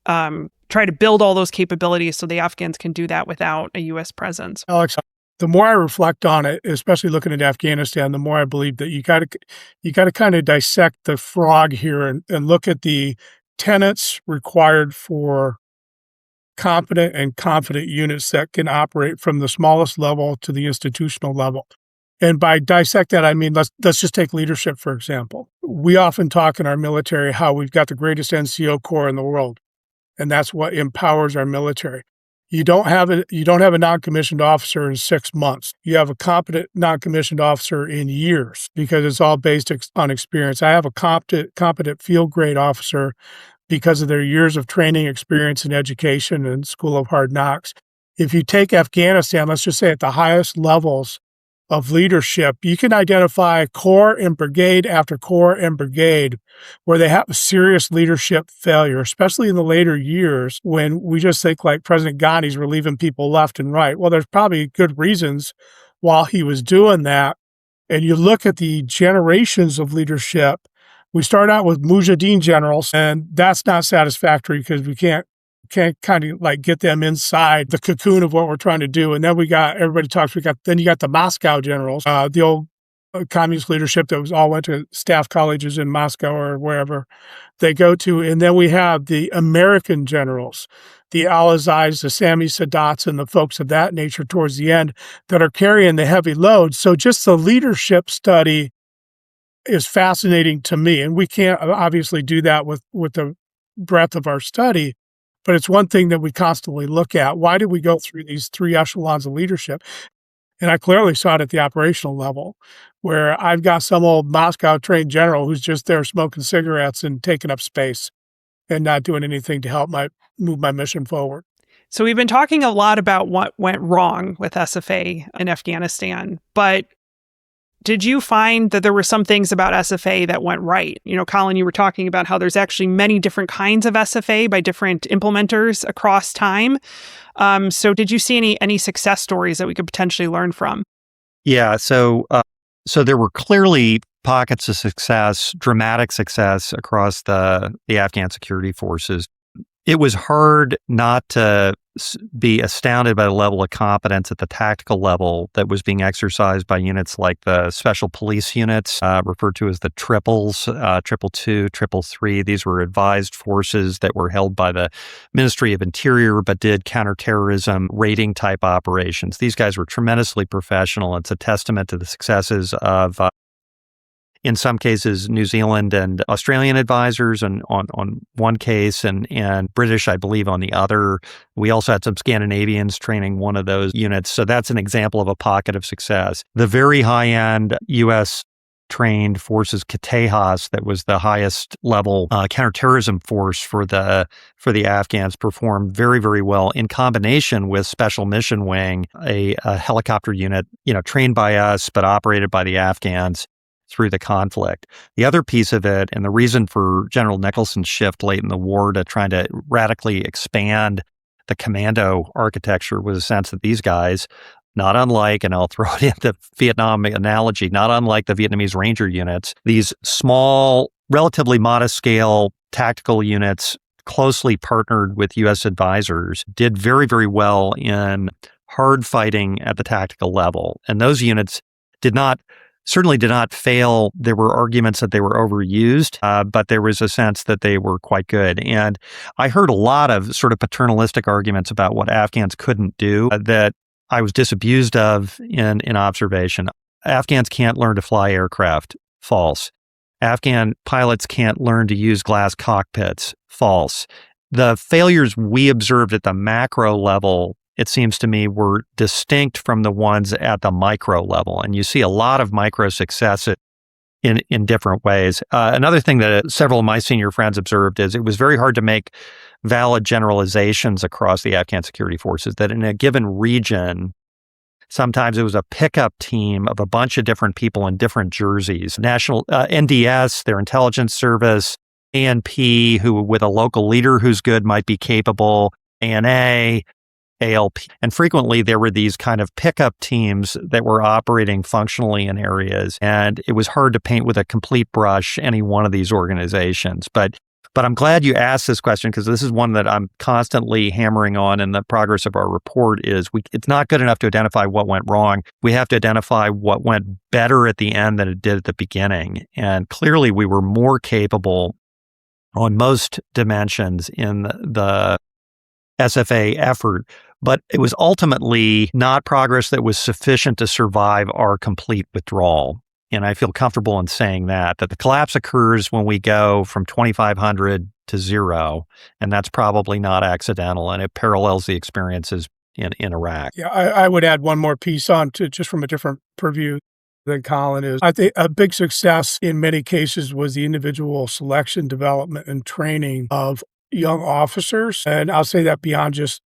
Speaker 3: try to build all those capabilities so the Afghans can do that without a U.S. presence.
Speaker 2: Alex, the more I reflect on it, especially looking at Afghanistan, the more I believe that you got to kind of dissect the frog here and look at the tenets required for competent and confident units that can operate from the smallest level to the institutional level. And by dissect that, I mean, let's just take leadership, for example. We often talk in our military how we've got the greatest NCO corps in the world, and that's what empowers our military. You don't have a non-commissioned officer in 6 months. You have a competent non-commissioned officer in years because it's all based on experience. I have a competent field grade officer because of their years of training, experience, and education and School of Hard Knocks. If you take Afghanistan, let's just say at the highest levels of leadership, you can identify corps and brigade after corps and brigade where they have a serious leadership failure, especially in the later years when we just think like President Ghani's relieving people left and right. Well, there's probably good reasons while he was doing that. And you look at the generations of leadership, we start out with Mujahideen generals, and that's not satisfactory because we can't kind of like get them inside the cocoon of what we're trying to do. And then you got the Moscow generals, the old communist leadership that all went to staff colleges in Moscow or wherever they go to. And then we have the American generals, the Al-Azais, the Sami Sadats, and the folks of that nature towards the end that are carrying the heavy load. So just the leadership study is fascinating to me. And we can't obviously do that with the breadth of our study. But it's one thing that we constantly look at. Why did we go through these 3 echelons of leadership? And I clearly saw it at the operational level, where I've got some old Moscow-trained general who's just there smoking cigarettes and taking up space and not doing anything to help move my mission forward.
Speaker 3: So we've been talking a lot about what went wrong with SFA in Afghanistan, but did you find that there were some things about SFA that went right? Colin, you were talking about how there's actually many different kinds of SFA by different implementers across time. So did you see any success stories that we could potentially learn from?
Speaker 1: Yeah, so there were clearly pockets of success, dramatic success across the Afghan security forces. It was hard not to be astounded by the level of competence at the tactical level that was being exercised by units like the special police units, referred to as the triples, 222, 333. These were advised forces that were held by the Ministry of Interior, but did counterterrorism raiding type operations. These guys were tremendously professional. It's a testament to the successes of in some cases, New Zealand and Australian advisors on one case and British, I believe, on the other. We also had some Scandinavians training one of those units. So that's an example of a pocket of success. The very high-end U.S. trained forces, Katejas, that was the highest level counterterrorism force for the Afghans, performed very, very well in combination with Special Mission Wing, a helicopter unit, trained by us but operated by the Afghans through the conflict. The other piece of it, and the reason for General Nicholson's shift late in the war to trying to radically expand the commando architecture, was a sense that these guys, not unlike, and I'll throw it in the Vietnam analogy, not unlike the Vietnamese Ranger units, these small, relatively modest scale tactical units closely partnered with U.S. advisors did very, very well in hard fighting at the tactical level. And those units did not certainly did not fail. There were arguments that they were overused, but there was a sense that they were quite good. And I heard a lot of sort of paternalistic arguments about what Afghans couldn't do that I was disabused of in observation. Afghans can't learn to fly aircraft. False. Afghan pilots can't learn to use glass cockpits. False. The failures we observed at the macro level, it seems to me, were distinct from the ones at the micro level. And you see a lot of micro success in different ways. Another thing that several of my senior friends observed is it was very hard to make valid generalizations across the Afghan security forces, that in a given region, sometimes it was a pickup team of a bunch of different people in different jerseys. National NDS, their intelligence service, ANP, who with a local leader who's good might be capable, ANA, ALP. And frequently there were these kind of pickup teams that were operating functionally in areas. And it was hard to paint with a complete brush any one of these organizations. But I'm glad you asked this question, because this is one that I'm constantly hammering on in the progress of our report is it's not good enough to identify what went wrong. We have to identify what went better at the end than it did at the beginning. And clearly we were more capable on most dimensions in the SFA effort, but it was ultimately not progress that was sufficient to survive our complete withdrawal. And I feel comfortable in saying that the collapse occurs when we go from 2,500 to zero, and that's probably not accidental, and it parallels the experiences in Iraq.
Speaker 2: Yeah, I would add one more piece on to just from a different purview than Colin is. I think a big success in many cases was the individual selection, development, and training of young officers. And I'll say that beyond just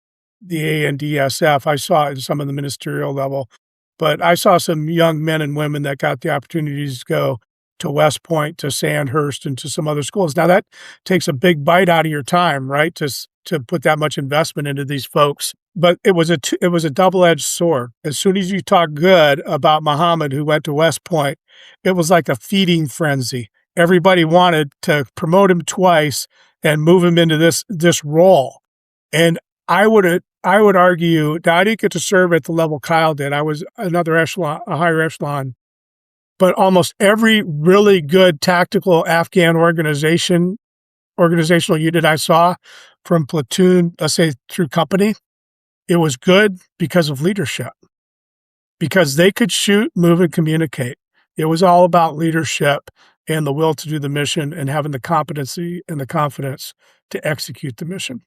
Speaker 2: the ANDSF. I saw it in some of the ministerial level, but I saw some young men and women that got the opportunities to go to West Point, to Sandhurst, and to some other schools. Now that takes a big bite out of your time, right? To put that much investment into these folks. But it was a double-edged sword. As soon as you talk good about Muhammad, who went to West Point, it was like a feeding frenzy. Everybody wanted to promote him twice and move him into this role. And I would argue that I didn't get to serve at the level Kyle did. I was another echelon, a higher echelon. But almost every really good tactical Afghan organizational unit I saw, from platoon, let's say through company, it was good because of leadership, because they could shoot, move, and communicate. It was all about leadership and the will to do the mission and having the competency and the confidence to execute the mission.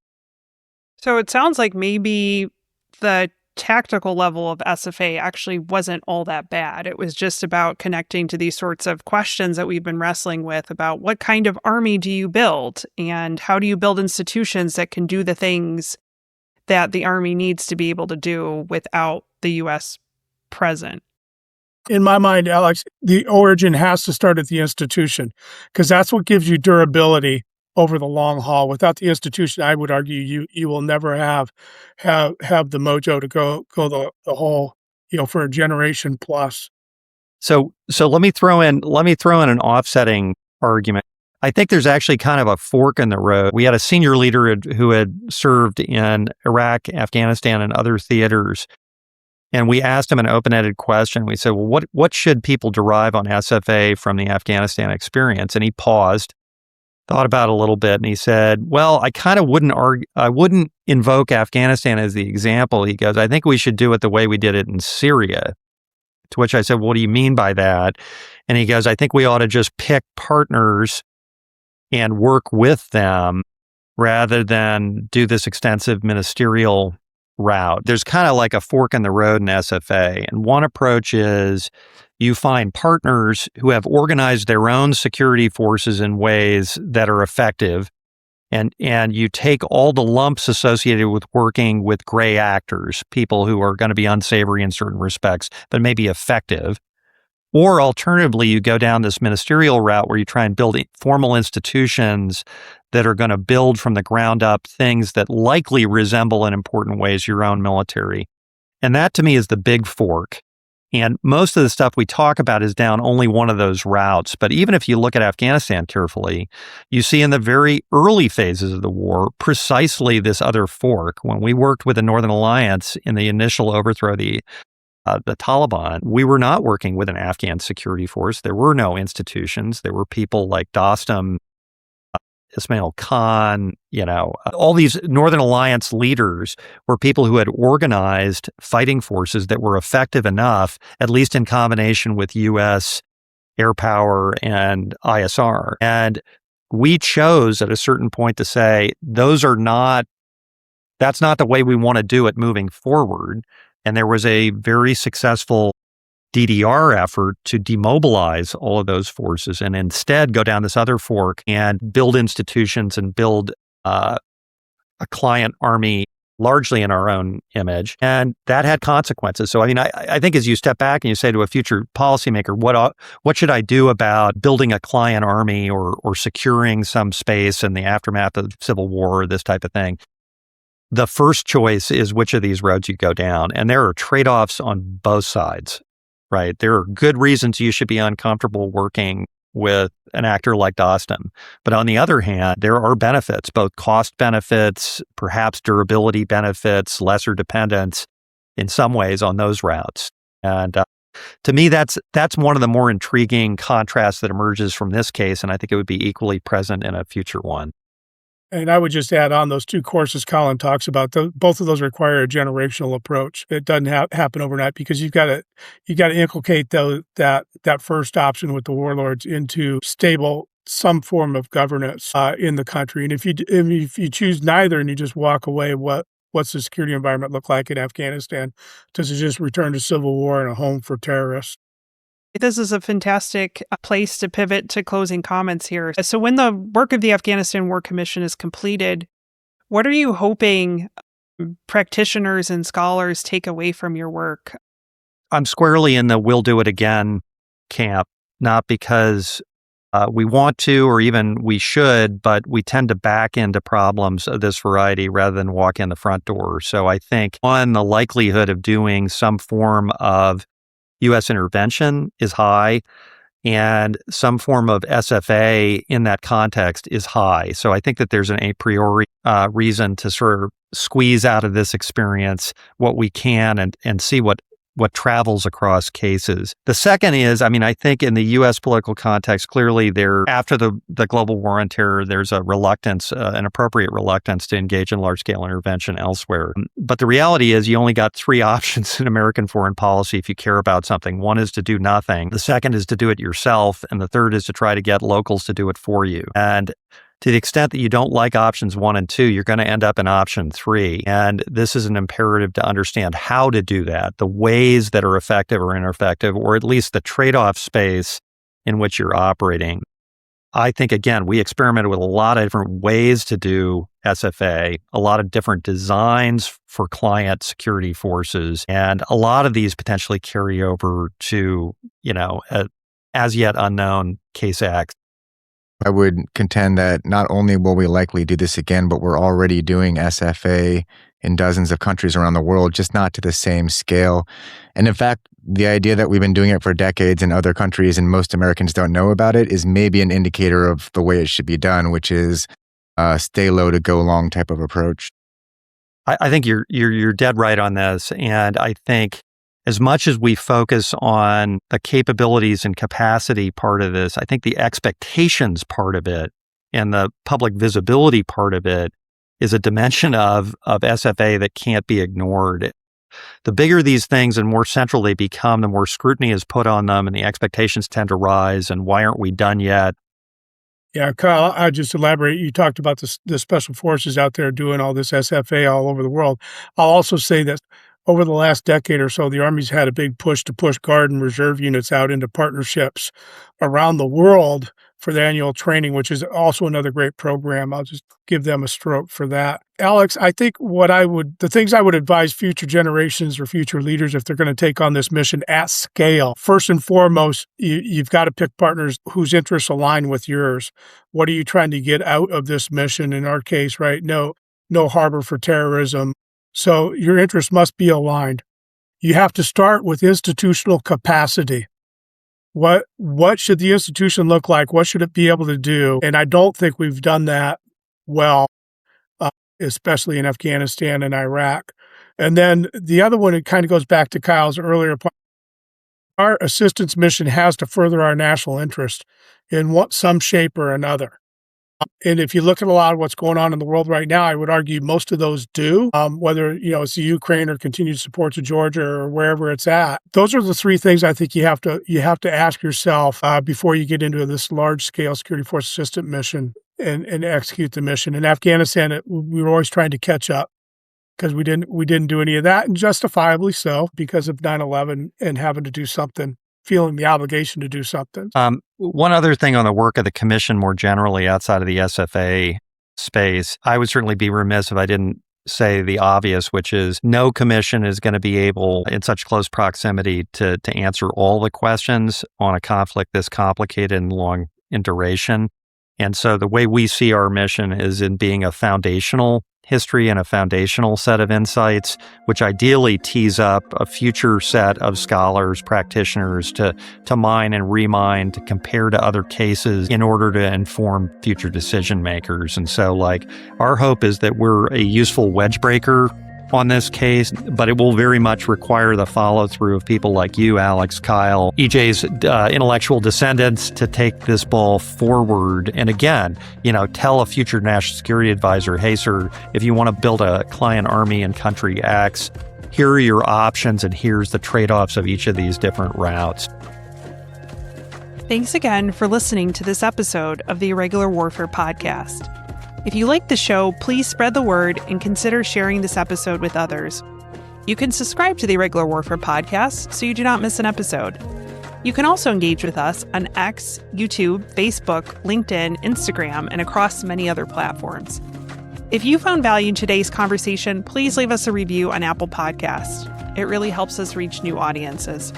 Speaker 3: So it sounds like maybe the tactical level of SFA actually wasn't all that bad. It was just about connecting to these sorts of questions that we've been wrestling with about what kind of army do you build, and how do you build institutions that can do the things that the army needs to be able to do without the U.S. present.
Speaker 2: In my mind, Alex, the origin has to start at the institution, because that's what gives you durability over the long haul. Without the institution, I would argue you will never have the mojo to go the whole, for a generation plus.
Speaker 1: So let me throw in an offsetting argument. I think there's actually kind of a fork in the road. We had a senior leader who had served in Iraq, Afghanistan, and other theaters. And we asked him an open-ended question. We said, well, what should people derive on SFA from the Afghanistan experience? And he paused, thought about it a little bit, and he said, well, I wouldn't invoke Afghanistan as the example. He goes, I think we should do it the way we did it in Syria. To which I said, what do you mean by that? And he goes, I think we ought to just pick partners and work with them rather than do this extensive ministerial route. There's kind of like a fork in the road in SFA. And one approach is you find partners who have organized their own security forces in ways that are effective. And you take all the lumps associated with working with gray actors, people who are going to be unsavory in certain respects, but may be effective. Or alternatively, you go down this ministerial route where you try and build formal institutions that are going to build from the ground up things that likely resemble in important ways your own military. And that to me is the big fork. And most of the stuff we talk about is down only one of those routes. But even if you look at Afghanistan carefully, you see in the very early phases of the war, precisely this other fork. When we worked with the Northern Alliance in the initial overthrow of the the Taliban, we were not working with an Afghan security force. There were no institutions. There were people like Dostum, Ismail Khan, all these Northern Alliance leaders were people who had organized fighting forces that were effective enough, at least in combination with U.S. air power and ISR. And we chose at a certain point to say, that's not the way we want to do it moving forward. And there was a very successful DDR effort to demobilize all of those forces and instead go down this other fork and build institutions and build a client army largely in our own image. And that had consequences. So, I think as you step back and you say to a future policymaker, what should I do about building a client army or securing some space in the aftermath of the Civil War or this type of thing? The first choice is which of these roads you go down. And there are trade-offs on both sides. Right. There are good reasons you should be uncomfortable working with an actor like Dostum. But on the other hand, there are benefits, both cost benefits, perhaps durability benefits, lesser dependence in some ways on those routes. And to me, that's one of the more intriguing contrasts that emerges from this case. And I think it would be equally present in a future one.
Speaker 2: And I would just add on those two courses Colin talks about, both of those require a generational approach. It doesn't happen overnight because you've got to inculcate that first option with the warlords into stable, some form of governance in the country. And if you choose neither and you just walk away, what's the security environment look like in Afghanistan? Does it just return to civil war and a home for terrorists?
Speaker 3: This is a fantastic place to pivot to closing comments here. So when the work of the Afghanistan War Commission is completed, what are you hoping practitioners and scholars take away from your work?
Speaker 1: I'm squarely in the we'll do it again camp, not because we want to or even we should, but we tend to back into problems of this variety rather than walk in the front door. So I think, one, the likelihood of doing some form of U.S. intervention is high, and some form of SFA in that context is high. So I think that there's an a priori reason to sort of squeeze out of this experience what we can and see what travels across cases. The second is, I think in the U.S. political context, clearly after the global war on terror, there's a reluctance, an appropriate reluctance to engage in large-scale intervention elsewhere. But the reality is you only got three options in American foreign policy if you care about something. One is to do nothing. The second is to do it yourself. And the third is to try to get locals to do it for you. And to the extent that you don't like options 1 and 2, you're going to end up in option 3. And this is an imperative to understand how to do that, the ways that are effective or ineffective, or at least the trade-off space in which you're operating. I think, again, we experimented with a lot of different ways to do SFA, a lot of different designs for client security forces, and a lot of these potentially carry over to, as yet unknown case X.
Speaker 4: I would contend that not only will we likely do this again, but we're already doing SFA in dozens of countries around the world, just not to the same scale. And in fact, the idea that we've been doing it for decades in other countries and most Americans don't know about it is maybe an indicator of the way it should be done, which is stay low to go long type of approach.
Speaker 1: I think you're dead right on this. And I think as much as we focus on the capabilities and capacity part of this, I think the expectations part of it and the public visibility part of it is a dimension of SFA that can't be ignored. The bigger these things and more central they become, the more scrutiny is put on them and the expectations tend to rise. And why aren't we done yet?
Speaker 2: Yeah, Kyle, I'll just elaborate. You talked about the special forces out there doing all this SFA all over the world. I'll also say that over the last decade or so, the Army's had a big push to push Guard and Reserve units out into partnerships around the world for the annual training, which is also another great program. I'll just give them a stroke for that. Alex, I think the things I would advise future generations or future leaders if they're going to take on this mission at scale, first and foremost, you've got to pick partners whose interests align with yours. What are you trying to get out of this mission? In our case, right? No harbor for terrorism. So your interests must be aligned. You have to start with institutional capacity. What should the institution look like? What should it be able to do? And I don't think we've done that well, especially in Afghanistan and Iraq. And then the other one, it kind of goes back to Kyle's earlier point. Our assistance mission has to further our national interest in some shape or another. And if you look at a lot of what's going on in the world right now, I would argue most of those do, whether, it's the Ukraine or continued support to Georgia or wherever it's at. Those are the three things I think you have to ask yourself before you get into this large-scale security force assistance mission and execute the mission. In Afghanistan, we were always trying to catch up because we didn't do any of that, and justifiably so, because of 9/11 and having to do something, feeling the obligation to do something.
Speaker 1: One other thing on the work of the commission more generally outside of the SFA space, I would certainly be remiss if I didn't say the obvious, which is no commission is going to be able in such close proximity to answer all the questions on a conflict this complicated and long in duration. And so the way we see our mission is in being a foundational history and a foundational set of insights, which ideally tees up a future set of scholars, practitioners to mine and remine, to compare to other cases in order to inform future decision makers. And so our hope is that we're a useful wedge breaker on this case, but it will very much require the follow through of people like you, Alex, Kyle, EJ's intellectual descendants to take this ball forward. And again, tell a future national security advisor, hey, sir, if you want to build a client army in country X, here are your options and here's the trade-offs of each of these different routes.
Speaker 3: Thanks again for listening to this episode of the Irregular Warfare Podcast. If you like the show, please spread the word and consider sharing this episode with others. You can subscribe to the Irregular Warfare Podcast so you do not miss an episode. You can also engage with us on X, YouTube, Facebook, LinkedIn, Instagram, and across many other platforms. If you found value in today's conversation, please leave us a review on Apple Podcasts. It really helps us reach new audiences.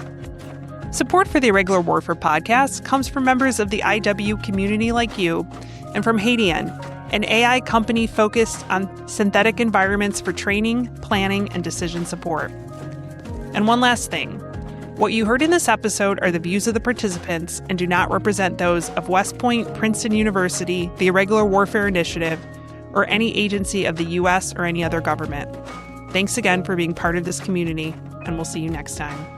Speaker 3: Support for the Irregular Warfare Podcast comes from members of the IW community like you and from Degen, an AI company focused on synthetic environments for training, planning, and decision support. And one last thing. What you heard in this episode are the views of the participants and do not represent those of West Point, Princeton University, the Irregular Warfare Initiative, or any agency of the U.S. or any other government. Thanks again for being part of this community, and we'll see you next time.